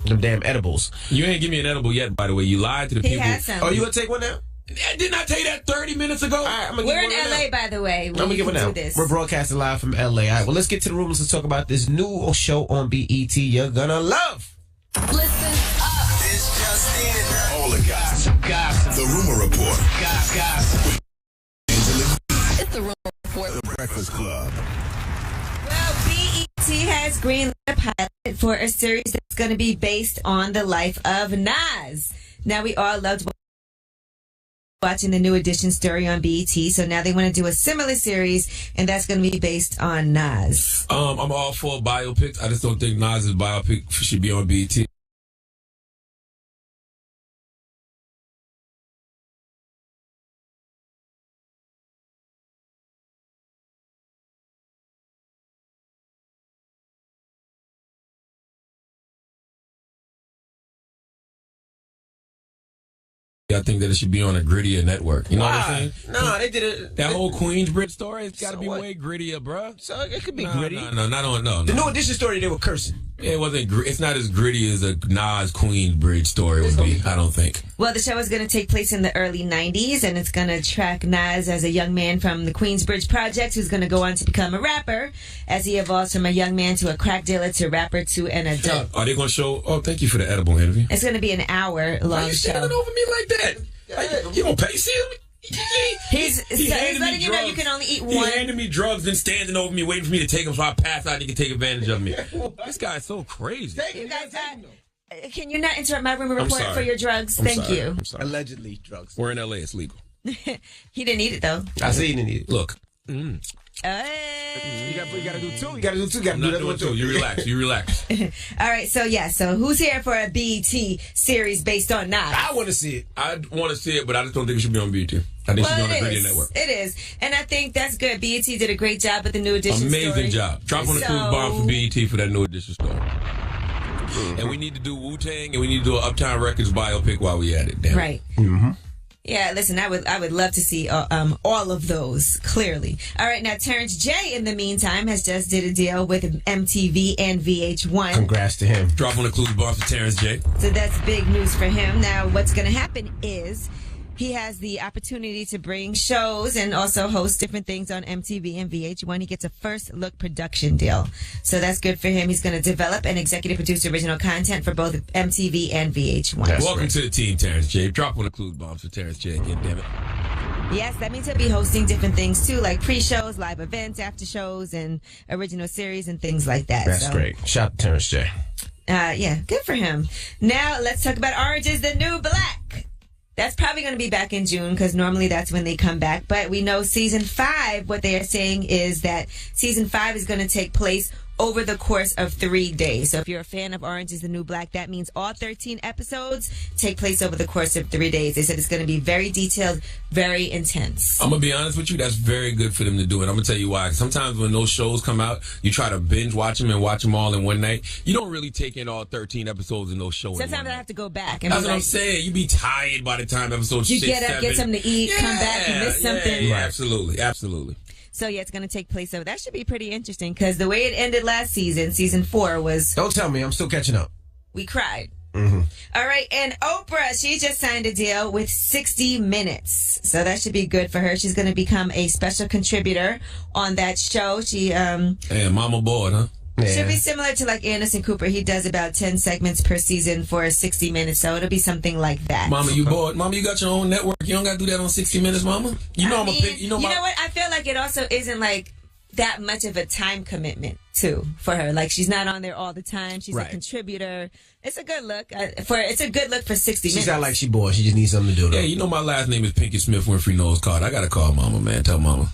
Them damn edibles. You ain't give me an edible yet, by the way. You lied to the people. Has some. Oh, you want to take one now? Didn't I tell you that 30 minutes ago? All right, We're in LA, by the way. I'm going to give it now. We're broadcasting live from LA. All right, well, let's get to the rumors. Let's talk about this new show on BET you're going to love. Listen up. It's just in. All the gossip. The Rumor Report. Gossip. It's the Rumor Report. The Breakfast Club. Well, BET has greenlit a pilot for a series that's going to be based on the life of Nas. Now, we all loved watching the New Edition story on BET, so now they want to do a similar series, and that's going to be based on Nas. I'm all for biopics. I just don't think Nas's biopic should be on BET. I think that it should be on a grittier network. You know what I'm saying? No, they did it. That whole Queensbridge story, it's got to be way grittier, bro. So it could be gritty. No, not on, no. The New Edition story, they were cursing. It wasn't. It's not as gritty as a Nas Queensbridge story would be. I don't think. Well, the show is going to take place in the early 90s, and it's going to track Nas as a young man from the Queensbridge Project who's going to go on to become a rapper as he evolves from a young man to a crack dealer to rapper to an adult. Are they going to show? Oh, thank you for the edible interview. It's going to be an hour-long Why are you standing show. over me like that? You going to pay? See him? He's letting you know you can only eat one. He handed me drugs, then standing over me, waiting for me to take them, so I pass out and he can take advantage of me. This guy's so crazy. Can you not interrupt my rumor report for your drugs? Thank you. I'm sorry. Allegedly drugs. We're in LA. It's legal. He didn't eat it though. I see he didn't eat it. Look. You gotta do two. You gotta do two. You gotta I'm do not that doing one two. too. You relax. You relax. All right. So who's here for a BET series based on Nas? I want to see it. I want to see it, but I just don't think it should be on BET. I think it should be on the Gritty Network. It is. And I think that's good. BET did a great job with the New Edition Amazing story. job. Drop on the clues bomb for BET for that New Edition story. And we need to do Wu-Tang, and we need to do an Uptown Records biopic while we at it. Damn. Right. Mm-hmm. Yeah, listen, I would love to see all of those, clearly. All right, now Terrence J, in the meantime, has just did a deal with MTV and VH1. Congrats to him. Drop on the clues bomb for Terrence J. So that's big news for him. Now, what's going to happen is he has the opportunity to bring shows and also host different things on MTV and VH1. He gets a first look production deal. So that's good for him. He's going to develop and executive produce original content for both MTV and VH1. Welcome to the team, Terrence J. Drop on the clues bombs for Terrence J again, damn it. Yes, that means he'll be hosting different things too, like pre-shows, live events, after shows, and original series and things like that. That's great. Shout out to Terrence J. Yeah, good for him. Now let's talk about Orange is the New Black. That's probably going to be back in June because normally that's when they come back. But we know season 5, what they are saying is that season 5 is going to take place over the course of 3 days. So if you're a fan of Orange is the New Black, that means all 13 episodes take place over the course of 3 days. They said it's going to be very detailed, very intense. I'm going to be honest with you, that's very good for them to do it. I'm going to tell you why. Sometimes when those shows come out, you try to binge watch them and watch them all in one night. You don't really take in all 13 episodes in those shows. Sometimes I have to go back. And that's what I'm saying. You be tired by the time episode 6, 7. You get up, get something to eat, come back, you miss something. Yeah, absolutely, absolutely. So, yeah, it's going to take place. So that should be pretty interesting because the way it ended last season, season 4, was... Don't tell me. I'm still catching up. We cried. Mm-hmm. All right. And Oprah, she just signed a deal with 60 Minutes. So that should be good for her. She's going to become a special contributor on that show. She... Hey, mama bored, huh? Should be similar to like Anderson Cooper. He does about 10 segments per season for 60 Minutes. So it'll be something like that. Mama, you bored? Mama, you got your own network. You don't got to do that on 60 Minutes, Mama. You know you know what? I feel like it also isn't like that much of a time commitment too for her. Like she's not on there all the time. She's a contributor. It's a good look it's a good look for 60 Minutes. She's not like she bored. She just needs something to do. Though. Yeah, you know my last name is Pinky Smith Winfrey Knows Card. I got to call Mama, man. Tell Mama.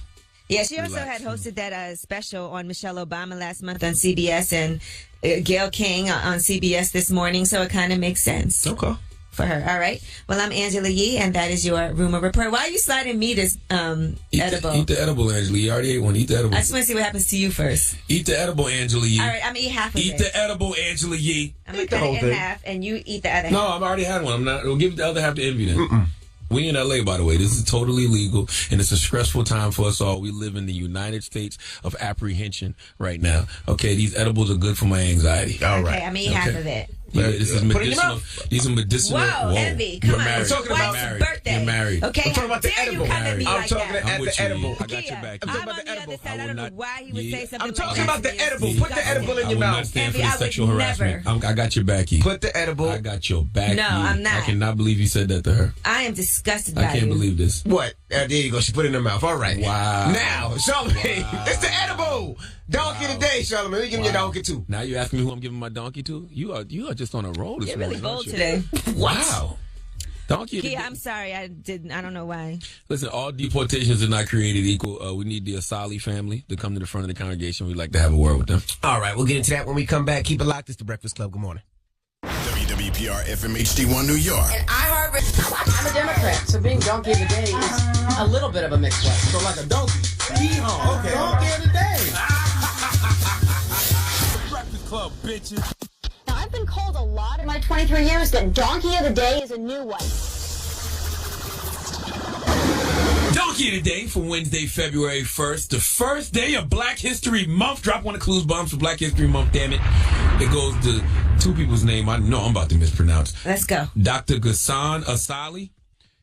Yeah, she also had hosted that special on Michelle Obama last month on CBS and Gayle King on CBS this morning, so it kind of makes sense. Okay. For her. All right. Well, I'm Angela Yee, and that is your rumor report. Why are you sliding me this edible? Eat the edible, Angela Yee. You already ate one. Eat the edible. I just want to see what happens to you first. Eat the edible, Angela Yee. All right, I'm going to eat half of it. Eat the edible, Angela Yee. I'm going to cut it in half, and you eat the other half. No, I've already had one. We'll give the other half to Envy then. We in LA, by the way. This is totally legal, and it's a stressful time for us all. We live in the United States of apprehension right now. Okay, these edibles are good for my anxiety. All right. Okay, I'm eating half of it. Yeah, this is medicinal. These are medicinal. Whoa, Envy, come on. Married. I'm talking about married. birthday. You're married. Okay, I'm talking about the edible. I'm talking about the edible. I got your back. I'm on the other side. I don't know why he would say something I'm talking like about the edible. Put the edible in your mouth. I will not mouth. stand for Envy, the sexual harassment. I got your back, E. Put the edible. I got your back, No, E. I'm not. I cannot believe you said that to her. I am disgusted by you. I can't believe this. What? There you go. She put it in her mouth. All right. Wow. Now, Charlamagne, it's the edible. Donkey today, Charlamagne. We give you your donkey too. Now you ask me who I'm giving my donkey to? You are just on a roll this You're morning. really bold today. Wow. Donkey. Yeah, I'm sorry. I don't know why. Listen, all deportations are not created equal. We need the Asali family to come to the front of the congregation. We'd like to have a word with them. All right. We'll get into that when we come back. Keep it locked. It's the Breakfast Club. Good morning. WWPR FM HD1 New York. And I'm a Democrat, so being donkey of the day is a little bit of a mixed one. So like a donkey. Yeehaw. Okay. Donkey of the day. The Breakfast Club, bitches. Now, I've been called a lot in my 23 years that donkey of the day is a new one. Donkey of the Day for Wednesday, February 1st, the first day of Black History Month. Drop one of Clues Bombs for Black History Month, damn it. It goes to two people's name I know I'm about to mispronounce. Let's go. Dr. Ghassan Asali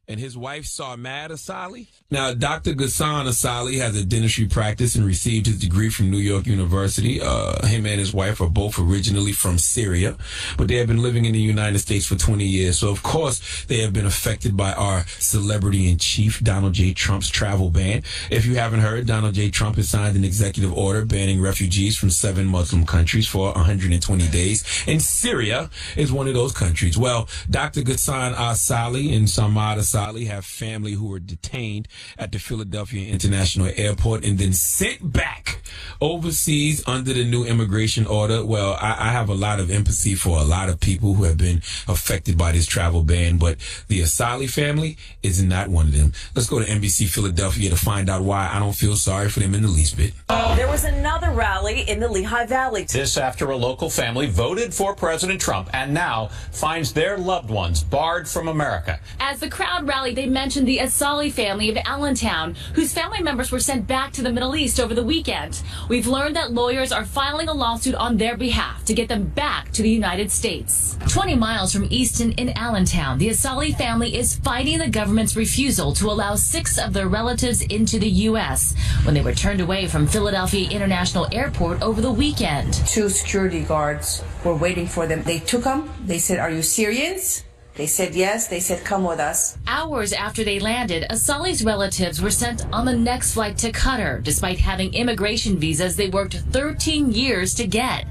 and his wife Sarmad Asali. Now, Dr. Ghassan Asali has a dentistry practice and received his degree from New York University. Him and his wife are both originally from Syria, but they have been living in the United States for 20 years. So, of course, they have been affected by our celebrity-in-chief, Donald J. Trump's travel ban. If you haven't heard, Donald J. Trump has signed an executive order banning refugees from 7 Muslim countries for 120 days, and Syria is one of those countries. Well, Dr. Ghassan Asali and Sarmad Asali have family who were detained at the Philadelphia International Airport and then sent back overseas under the new immigration order. Well, I have a lot of empathy for a lot of people who have been affected by this travel ban, but the Asali family is not one of them. Let's go to NBC Philadelphia to find out why I don't feel sorry for them in the least bit. There was another rally in the Lehigh Valley. This after a local family voted for President Trump and now finds their loved ones barred from America. As the crowd rallied, they mentioned the Asali family of Allentown, whose family members were sent back to the Middle East over the weekend. We've learned that lawyers are filing a lawsuit on their behalf to get them back to the United States. 20 miles from Easton in Allentown, the Asali family is fighting the government's refusal to allow 6 of their relatives into the U.S. when they were turned away from Philadelphia International Airport over the weekend. 2 security guards were waiting for them. They took them. They said, "Are you Syrians?" They said yes. They said, "Come with us." Hours after they landed, Asali's relatives were sent on the next flight to Qatar, despite having immigration visas they worked 13 years to get.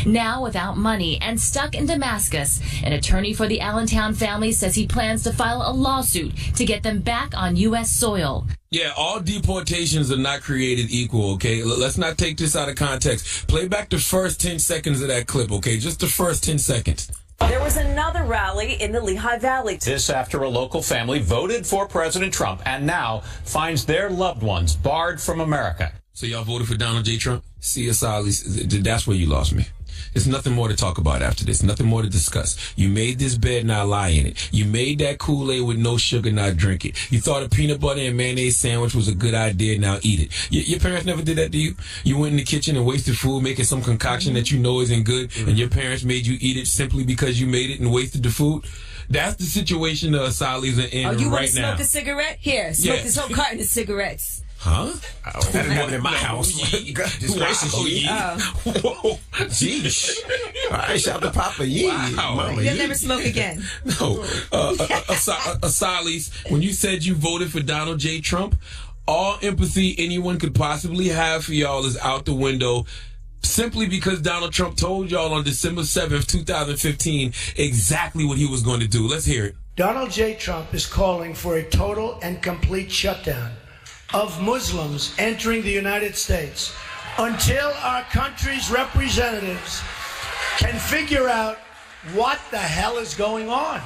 Now, without money and stuck in Damascus, an attorney for the Allentown family says he plans to file a lawsuit to get them back on U.S. soil. Yeah, all deportations are not created equal, okay? Let's not take this out of context. Play back the first 10 seconds of that clip, okay? Just the first 10 seconds. There was another rally in the Lehigh Valley. This after a local family voted for President Trump and now finds their loved ones barred from America. So y'all voted for Donald J. Trump? See, Asali, that's where you lost me. There's nothing more to talk about after this. Nothing more to discuss. You made this bed, now lie in it. You made that Kool-Aid with no sugar, now drink it. You thought a peanut butter and mayonnaise sandwich was a good idea, now eat it. Your parents never did that to you? You went in the kitchen and wasted food making some concoction that you know isn't good, and your parents made you eat it simply because you made it and wasted the food? That's the situation the Asalis are in right now. Oh, you want to smoke a cigarette? Here, smoke this whole carton of cigarettes. Huh? That didn't happen in my house. Goodness gracious, Yee. Whoa. Jeez. All right, shout to Papa Yee. Wow. Mama You'll Yee. never smoke again. No. Asalis, when you said you voted for Donald J. Trump, all empathy anyone could possibly have for y'all is out the window simply because Donald Trump told y'all on December 7th, 2015, exactly what he was going to do. Let's hear it. Donald J. Trump is calling for a total and complete shutdown of Muslims entering the United States until our country's representatives can figure out what the hell is going on.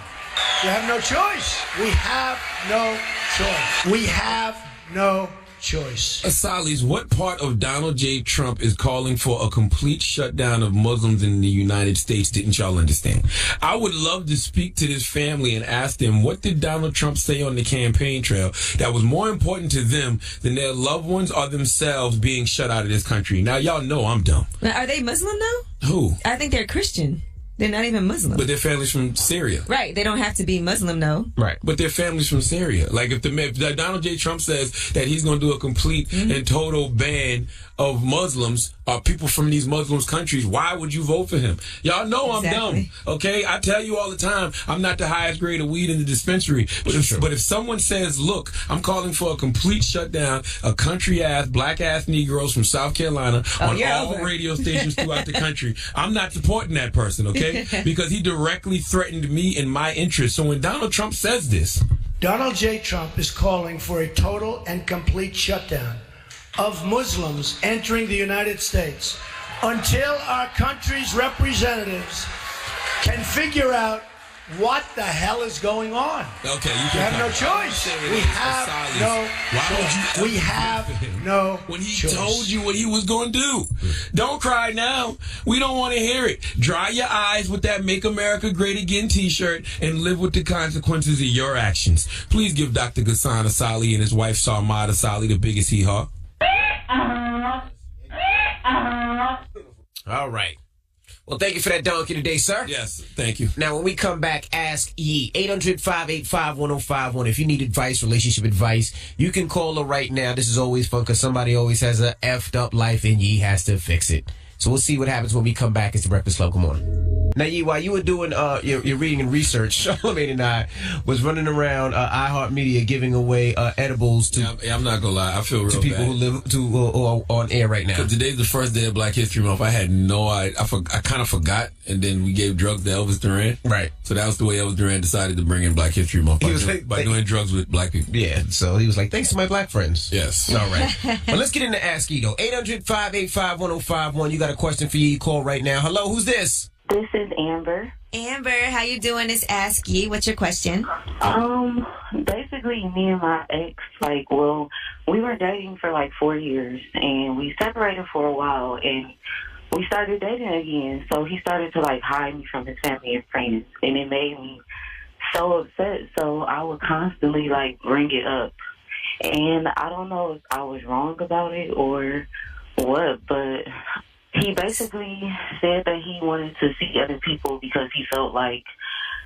We have no choice. We have no choice. We have no choice. Asalis, what part of Donald J. Trump is calling for a complete shutdown of Muslims in the United States didn't y'all understand? I would love to speak to this family and ask them, what did Donald Trump say on the campaign trail that was more important to them than their loved ones or themselves being shut out of this country? Now, y'all know I'm dumb. Are they Muslim, though? Who? I think they're Christian. They're not even Muslim. But their family's from Syria. Right. They don't have to be Muslim, though. Right. But their family's from Syria. Like, if Donald J. Trump says that he's going to do a complete and total ban of Muslims or people from these Muslim countries, why would you vote for him? Y'all know I'm dumb, okay? I tell you all the time, I'm not the highest grade of weed in the dispensary. But if someone says, look, I'm calling for a complete shutdown of country-ass, black-ass Negroes from South Carolina on all radio stations throughout the country, I'm not supporting that person, okay? Because he directly threatened me and my interests. So when Donald Trump says this... Donald J. Trump is calling for a total and complete shutdown of Muslims entering the United States until our country's representatives can figure out what the hell is going on. Okay, you have no choice. We have no choice. We have no when he told you what he was going to do. Don't cry now. We don't want to hear it. Dry your eyes with that Make America Great Again t-shirt and live with the consequences of your actions. Please give Dr. Ghassan Asali and his wife Sarmad Asali the biggest hee-haw. All right. Well, thank you for that donkey today, sir. Yes, thank you. Now, when we come back, Ask Yee. 800-585-1051. If you need advice, relationship advice, you can call her right now. This is always fun because somebody always has a effed up life and Yee has to fix it. So we'll see what happens when we come back. It's the Breakfast Club. Good morning. Now, Yee, while you were doing your reading and research, Charlamagne and I was running around iHeartMedia giving away edibles to. Yeah, I'm not gonna lie. I feel real to people bad. who live who are on air right now. Because today's the first day of Black History Month. I had no idea. I kind of forgot, and then we gave drugs to Elvis Duran. Right. So that was the way Elvis Duran decided to bring in Black History Month by doing drugs with black people. Yeah. So he was like, "Thanks to my black friends." Yes. All right. Well, let's get into Ask Yee, though. 800-585-1051. You got a question for Yee? Call right now. Hello, who's this? This is Amber. Amber, how you doing? It's Ask Yee. What's your question? Basically, me and my ex, we were dating for 4 years, and we separated for a while, and we started dating again. So he started to hide me from his family and friends, and it made me so upset. So I would constantly bring it up, and I don't know if I was wrong about it or what, but he basically said that he wanted to see other people because he felt like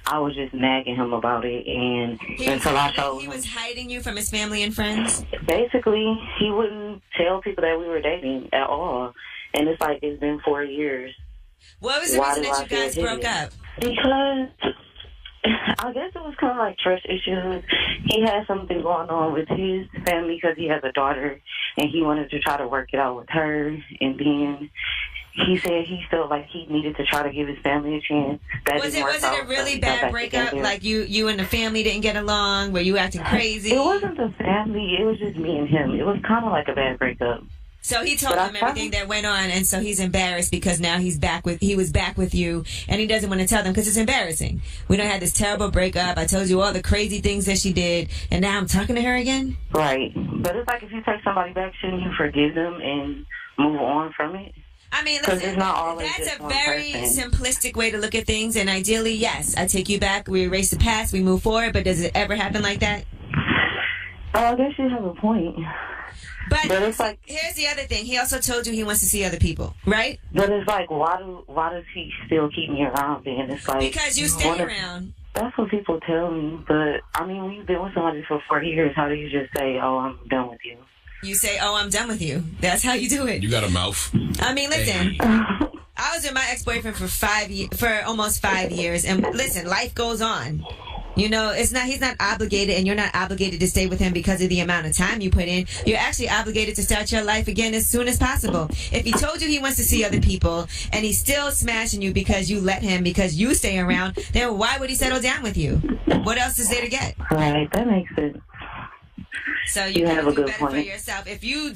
I was just nagging him about it. And until I showed him. He was hiding you from his family and friends? Basically, he wouldn't tell people that we were dating at all. And it's been 4 years. What was the reason that you guys broke up? Because I guess it was kind of trust issues. He had something going on with his family because he has a daughter, and he wanted to try to work it out with her. And then he said he felt like he needed to try to give his family a chance. Was it a really bad breakup? Like you and the family didn't get along? Were you acting crazy? It wasn't the family. It was just me and him. It was kind of like a bad breakup. So he told them everything that went on, and so he's embarrassed because now he was back with you, and he doesn't want to tell them because it's embarrassing. We done had this terrible breakup. I told you all the crazy things that she did, and now I'm talking to her again? Right. But it's like if you take somebody back, shouldn't you forgive them and move on from it? I mean, listen, that's a very simplistic way to look at things, and ideally, yes, I take you back, we erase the past, we move forward, but does it ever happen like that? I guess you have a point. But it's here's the other thing. He also told you he wants to see other people, right? But it's why does he still keep me around then? It's because you stay around. That's what people tell me. But, I mean, when you've been with somebody for 4 years, how do you just say, oh, I'm done with you? You say, oh, I'm done with you. That's how you do it. You got a mouth. I mean, listen. I was with my ex-boyfriend for almost 5 years. And listen, life goes on. You know, he's not obligated, and you're not obligated to stay with him because of the amount of time you put in. You're actually obligated to start your life again as soon as possible. If he told you he wants to see other people, and he's still smashing you because you let him, because you stay around, then why would he settle down with you? What else is there to get? Right, that makes sense. So you have a good better point for yourself. If you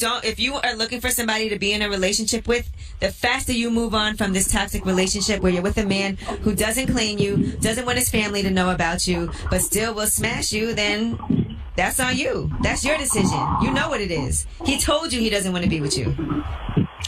are looking for somebody to be in a relationship with, the faster you move on from this toxic relationship where you're with a man who doesn't claim you, doesn't want his family to know about you, but still will smash you, then that's on you. That's your decision. You know what it is. He told you he doesn't want to be with you.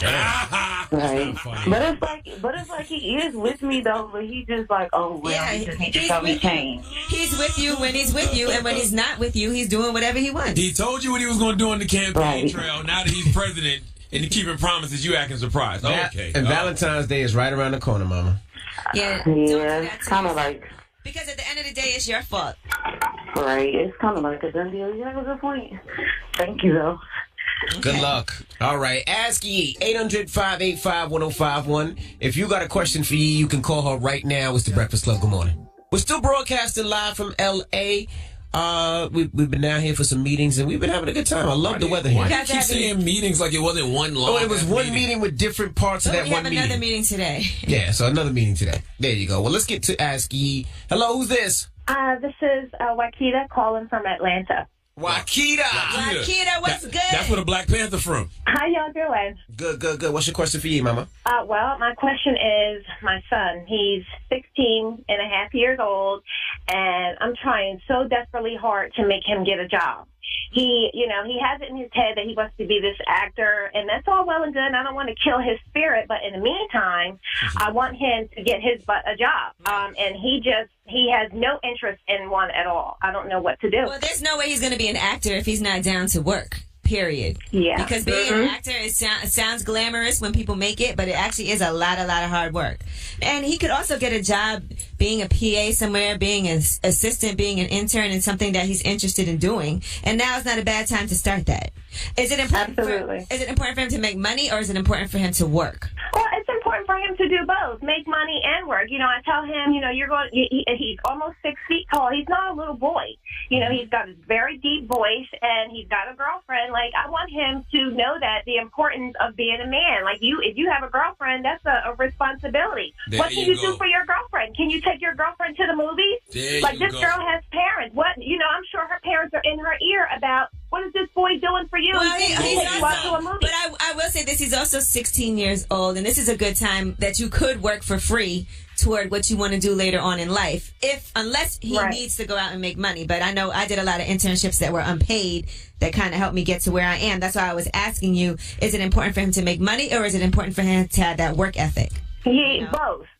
Right. But it's like he is with me though, but he just he just needs to show me change. He's with you when he's with you, and when he's not with you, he's doing whatever he wants. He told you what he was going to do on the campaign trail. Now that he's president and he's keeping promises, you acting surprised. Okay. And Valentine's Day is right around the corner, Mama. Yeah, it's kind of because at the end of the day, it's your fault. Right. It's kind of like a done deal. You have a good point. Thank you, though. Okay. Good luck. All right. Ask Yee. 800-585-1051. If you got a question for Yee, you can call her right now. It's the Breakfast Club. Good morning. We're still broadcasting live from L.A. We've been down here for some meetings, and we've been having a good time. I love the weather here. Why do you keep saying meetings like it wasn't one long? Oh, it was one meeting with different parts of that one meeting. We have another meeting today. Yeah, so another meeting today. There you go. Well, let's get to Ask Yee. Hello, who's this? This is Wakita calling from Atlanta. Wakita, what's good? That's where the Black Panther from. How y'all doing? Good. What's your question for Yee, Mama? Well, my question is my son. He's 16 and a half years old, and I'm trying so desperately hard to make him get a job. He has it in his head that he wants to be this actor, and that's all well and good. And I don't want to kill his spirit, but in the meantime, I want him to get his butt a job. And he has no interest in one at all. I don't know what to do. Well, there's no way he's going to be an actor if he's not down to work. period. Yeah. Because being an actor, it sounds glamorous when people make it, but it actually is a lot of hard work. And he could also get a job being a PA somewhere, being an assistant, being an intern, and something that he's interested in doing. And now is not a bad time to start that. Is it important? Is it important for him to make money, or is it important for him to work? Well, it's important for him to do both, make money and work. You know, I tell him, you know, he's almost 6 feet tall. He's not a little boy. You know, he's got a very deep voice, and he's got a girlfriend. Like, I want him to know that the importance of being a man. Like, if you have a girlfriend, that's a responsibility. What can you do for your girlfriend? Can you take your girlfriend to the movies? This girl has parents. What, you know, I'm sure her parents are in her ear about, what is this boy doing for you? Well, he's also, a movie. But I will say this, he's also 16 years old, and this is a good time that you could work for free toward what you want to do later on in life, unless he needs to go out and make money. But I know I did a lot of internships that were unpaid that kind of helped me get to where I am. That's why I was asking you, is it important for him to make money, or is it important for him to have that work ethic?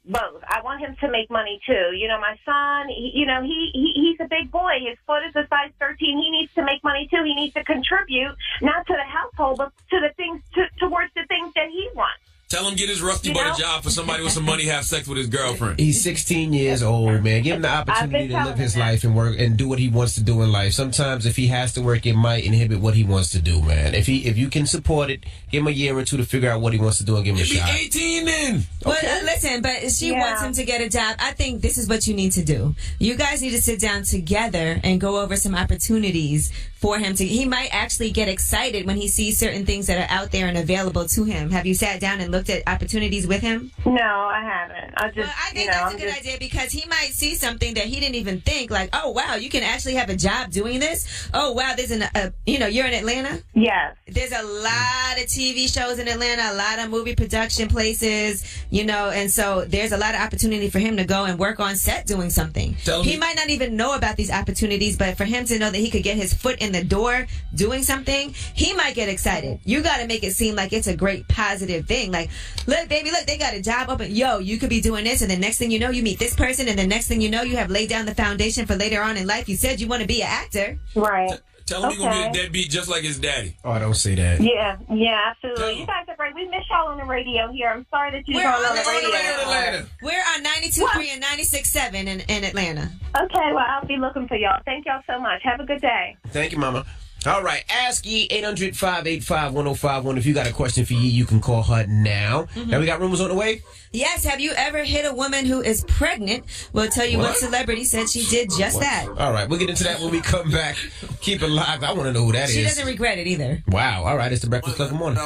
Both. I want him to make money too. You know, my son, he's a big boy. His foot is a size 13. He needs to make money too. He needs to contribute, not to the household, but to the things, towards the things that he wants. Tell him get his rusty butt a job for somebody with some money, have sex with his girlfriend. He's 16 years old, man. Give him the opportunity to live his life and work and do what he wants to do in life. Sometimes if he has to work, it might inhibit what he wants to do, man. If you can support it, give him a year or two to figure out what he wants to do and give him a shot. 18 then. Well, listen, but she wants him to get a job. I think this is what you need to do. You guys need to sit down together and go over some opportunities for him he might actually get excited when he sees certain things that are out there and available to him. Have you sat down and looked at opportunities with him? No, I haven't. I think that's a good idea, because he might see something that he didn't even think, like, oh wow, you can actually have a job doing this. Oh wow, there's you're in Atlanta? Yes. There's a lot of TV shows in Atlanta, a lot of movie production places, and so there's a lot of opportunity for him to go and work on set doing something. He might not even know about these opportunities, but for him to know that he could get his foot in the door doing something, he might get excited. You got to make it seem like it's a great positive thing. Like, look, baby, look, they got a job open. Yo, you could be doing this, and the next thing you know, you meet this person, and the next thing you know, you have laid down the foundation for later on in life. You said you want to be an actor. Right. Tell him he's going to be a deadbeat just like his daddy. Oh, don't say that. Yeah, absolutely. You guys are great. We miss y'all on the radio here. I'm sorry that you're on the radio. We're on 92.3 and 96.7 in Atlanta. Okay, well, I'll be looking for y'all. Thank y'all so much. Have a good day. Thank you, Mama. All right, ask Yee 800-585-1051. If you got a question for Yee, you can call her now. Now we got rumors on the way. Yes, have you ever hit a woman who is pregnant? We'll tell you what celebrity said she did just that. All right, we'll get into that when we come back. Keep it live. I want to know who that is. She doesn't regret it either. Wow. All right, it's the Breakfast Club. Good morning.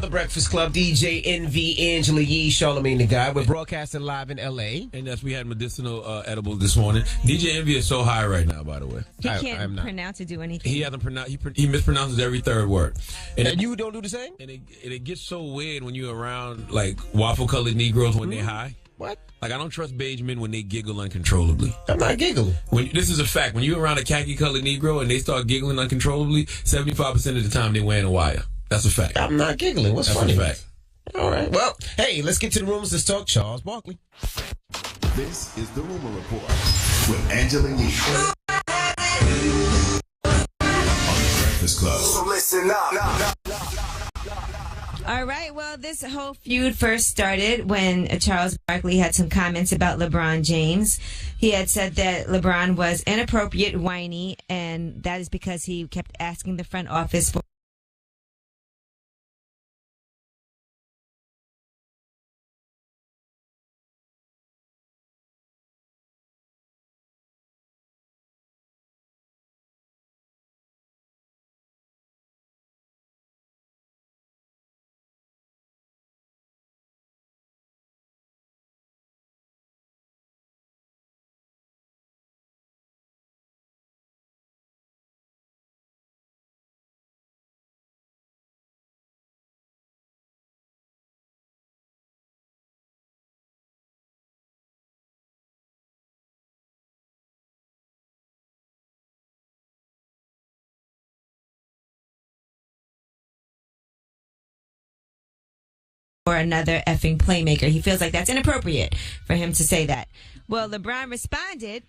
The Breakfast Club, DJ NV, Angela Yee, Charlamagne the Guy. We're broadcasting live in L.A. And yes, we had medicinal edibles this morning. DJ NV is so high right now, by the way. He can't pronounce or do anything. He hasn't pronounced. He mispronounces every third word. And you don't do the same? And it gets so weird when you're around, like, waffle-colored Negroes when they're high. What? Like, I don't trust beige men when they giggle uncontrollably. I'm not giggling. This is a fact. When you're around a khaki-colored Negro and they start giggling uncontrollably, 75% of the time they're wearing a wire. That's a fact. I'm not giggling. What's funny? That's a fact. All right. Well, hey, let's get to the rumors. Let's talk Charles Barkley. This is the Rumor Report with Angela Yee. Club. So listen up. All right. Well, this whole feud first started when Charles Barkley had some comments about LeBron James. He had said that LeBron was inappropriate, whiny, and that is because he kept asking the front office for another effing playmaker. He feels like that's inappropriate for him to say that. Well, LeBron responded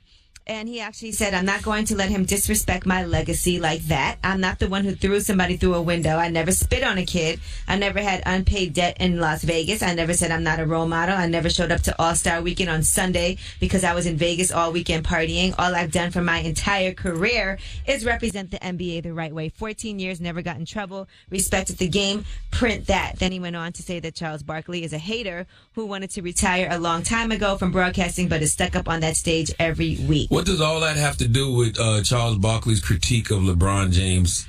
And he actually said, I'm not going to let him disrespect my legacy like that. I'm not the one who threw somebody through a window. I never spit on a kid. I never had unpaid debt in Las Vegas. I never said I'm not a role model. I never showed up to All-Star Weekend on Sunday because I was in Vegas all weekend partying. All I've done for my entire career is represent the NBA the right way. 14 years, never got in trouble, respected the game. Print that. Then he went on to say that Charles Barkley is a hater who wanted to retire a long time ago from broadcasting but is stuck up on that stage every week. What does all that have to do with Charles Barkley's critique of LeBron James,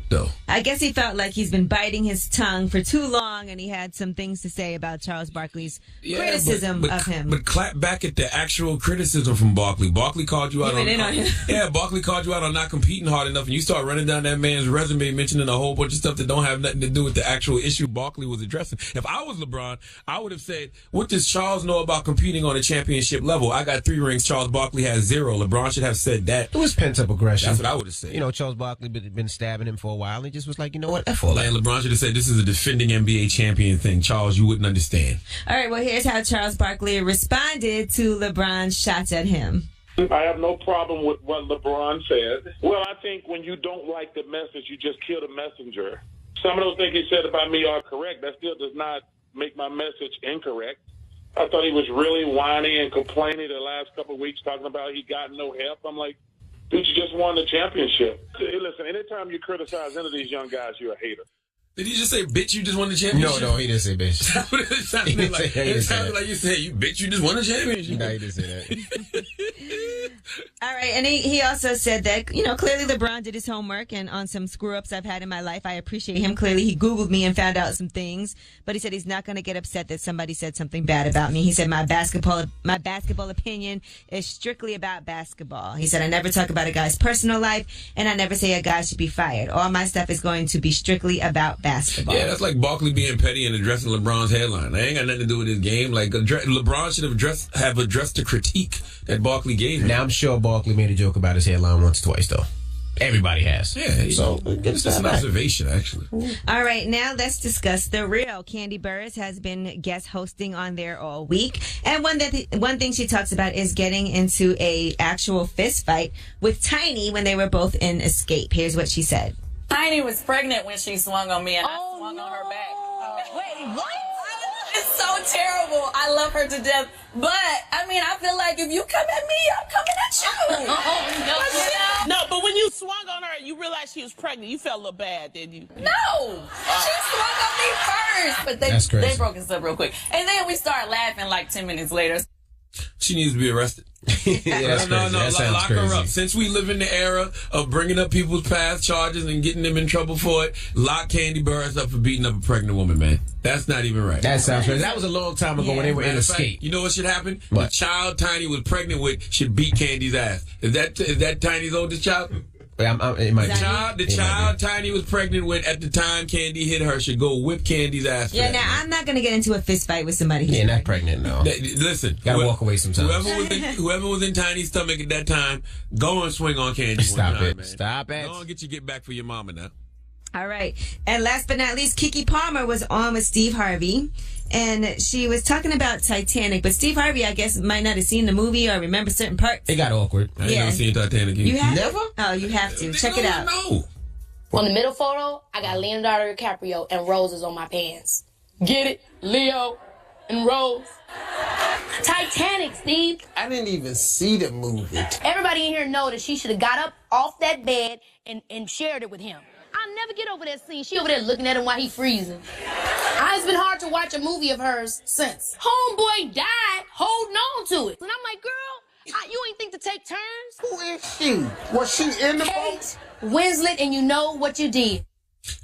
though? I guess he felt like he's been biting his tongue for too long, and he had some things to say about Charles Barkley's criticism of him. But clap back at the actual criticism from Barkley. Barkley called you out on him. Yeah, Barkley called you out on not competing hard enough, and you start running down that man's resume, mentioning a whole bunch of stuff that don't have nothing to do with the actual issue Barkley was addressing. If I was LeBron, I would have said, what does Charles know about competing on a championship level? I got 3 rings. Charles Barkley has 0. LeBron should have said that. It was pent-up aggression. That's what I would have said. You know, Charles Barkley been stabbing him for a while, and he just was like, you know what, F all that. And LeBron should have said, this is a defending NBA champion thing. Charles, you wouldn't understand. All right, well, here's how Charles Barkley responded to LeBron's shots at him. I have no problem with what LeBron said. Well, I think when you don't like the message, you just kill the messenger. Some of those things he said about me are correct. That still does not make my message incorrect. I thought he was really whining and complaining the last couple of weeks, talking about he got no help. I'm like, dude, you just won the championship. Hey, listen, anytime you criticize any of these young guys, you're a hater. Did he just say, bitch, you just won the championship? No, he didn't say bitch. That's what it sounded like. It sounded like you said, you bitch, you just won the championship. No, he didn't say that. All right, and he also said that, you know, clearly LeBron did his homework, and on some screw-ups I've had in my life, I appreciate him. Clearly he Googled me and found out some things, but he said he's not going to get upset that somebody said something bad about me. He said my basketball opinion is strictly about basketball. He said I never talk about a guy's personal life, and I never say a guy should be fired. All my stuff is going to be strictly about basketball. Yeah, that's like Barkley being petty and addressing LeBron's headline. That ain't got nothing to do with his game. Like, LeBron should have addressed the critique that Barkley gave him. Now, I'm sure Barkley made a joke about his headline once or twice, though. Everybody has. Yeah, so it's just an observation, actually. All right, now let's discuss The Real. Candy Burris has been guest hosting on there all week, and one thing she talks about is getting into a actual fist fight with Tiny when they were both in Escape. Here's what she said. Tiny was pregnant when she swung on me, and I swung on her back. Wait, what? It's so terrible. I love her to death. But, I mean, I feel like if you come at me, I'm coming at you. Oh, no. No, but when you swung on her, you realized she was pregnant. You felt a little bad, didn't you? No. She swung on me first. But they broke us up real quick. And then we started laughing like 10 minutes later. She needs to be arrested. Yeah, no, lock crazy. her up. Since we live in the era of bringing up people's past charges and getting them in trouble for it, lock Candy Burris up for beating up a pregnant woman, man. That's not even right. That sounds crazy. That was a long time ago when they were in Escape. You know what should happen? What? The child Tiny was pregnant with should beat Candy's ass. Is that Tiny's oldest child? The child Tiny was pregnant with at the time Candy hit her should go whip Candy's ass. Yeah, now I'm not going to get into a fist fight with somebody who's not pregnant, no. Listen, gotta walk away sometimes. Whoever was in Tiny's stomach at that time, go and swing on Candy. Stop one time, it. man. Stop it. Go and get back for your mama now. All right. And last but not least, Keke Palmer was on with Steve Harvey. And she was talking about Titanic. But Steve Harvey, I guess, might not have seen the movie or remember certain parts. It got awkward. I ain't never seen Titanic. You have? Never? Oh, you have to. Check it out. No. On the middle photo, I got Leonardo DiCaprio and roses on my pants. Get it? Leo and Rose. Titanic, Steve. I didn't even see the movie. Everybody in here know that she should have got up off that bed and shared it with him. I'll never get over that scene. She over there looking at him while he freezing. It's been hard to watch a movie of hers since. Homeboy died holding on to it. And I'm like, girl, you ain't think to take turns? Who is she? Was she in the boat? Winslet, and you know what you did.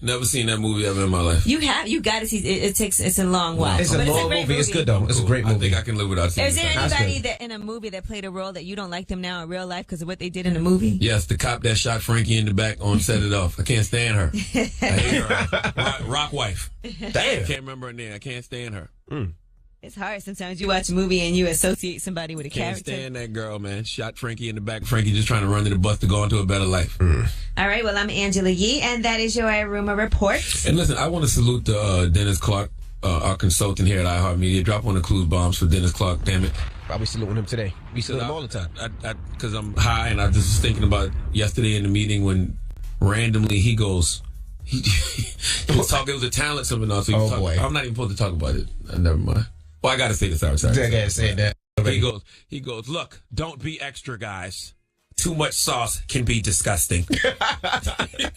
Never seen that movie ever in my life. You got to see it. It's a long while. It's a long movie. It's good though. It's a great movie. I think I can live without seeing it. Is there anybody that in a movie that played a role that you don't like them now in real life because of what they did in the movie? Yes, the cop that shot Frankie in the back on Set It Off. I can't stand her. I hate her. Rock wife. Damn. I can't remember her name. I can't stand her. It's hard sometimes you watch a movie and you associate somebody with a Can't character. stand that girl, man. Shot Frankie in the back. Frankie just trying to run to the bus to go into a better life. All right, well, I'm Angela Yee, and that is your Rumor Report. And listen, I want to salute Dennis Clark, our consultant here at iHeartMedia. Drop one of the clues bombs for Dennis Clark, damn it. Why we saluting him today? We salute him all the time. Because I'm high, and I just was thinking about yesterday in the meeting when randomly he goes, he was talking, it was a talent seminar. So boy. I'm not even supposed to talk about it. Never mind. Well, I got to say this. Sorry. I got to say that. He goes, look, don't be extra, guys. Too much sauce can be disgusting. I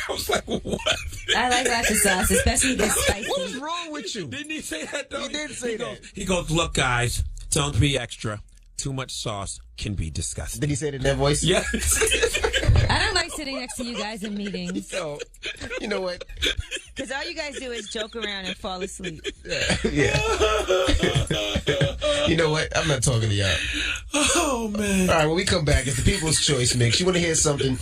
was like, what? I like lots of sauce, especially if it's spicy. What is wrong with you? Didn't he say that, though? He did say that. He goes, look, guys, don't be extra. Too much sauce can be disgusting. Did he say it in that voice? Yeah. I don't like sitting next to you guys in meetings. So, you know what? Because all you guys do is joke around and fall asleep. Yeah. You know what? I'm not talking to y'all. Oh, man. All right, when we come back, it's the People's Choice Mix. You want to hear something?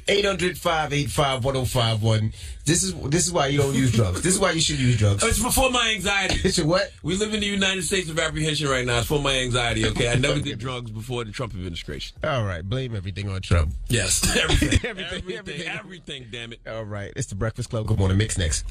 800-585-1051. This is why you don't use drugs. This is why you should use drugs. It's for my anxiety. It's your what? We live in the United States of apprehension right now. It's for my anxiety, okay? I never did drugs before the Trump administration. All right, blame everything on Trump. Yes, everything, damn it. All right, it's the Breakfast Club. Good morning, Mix next.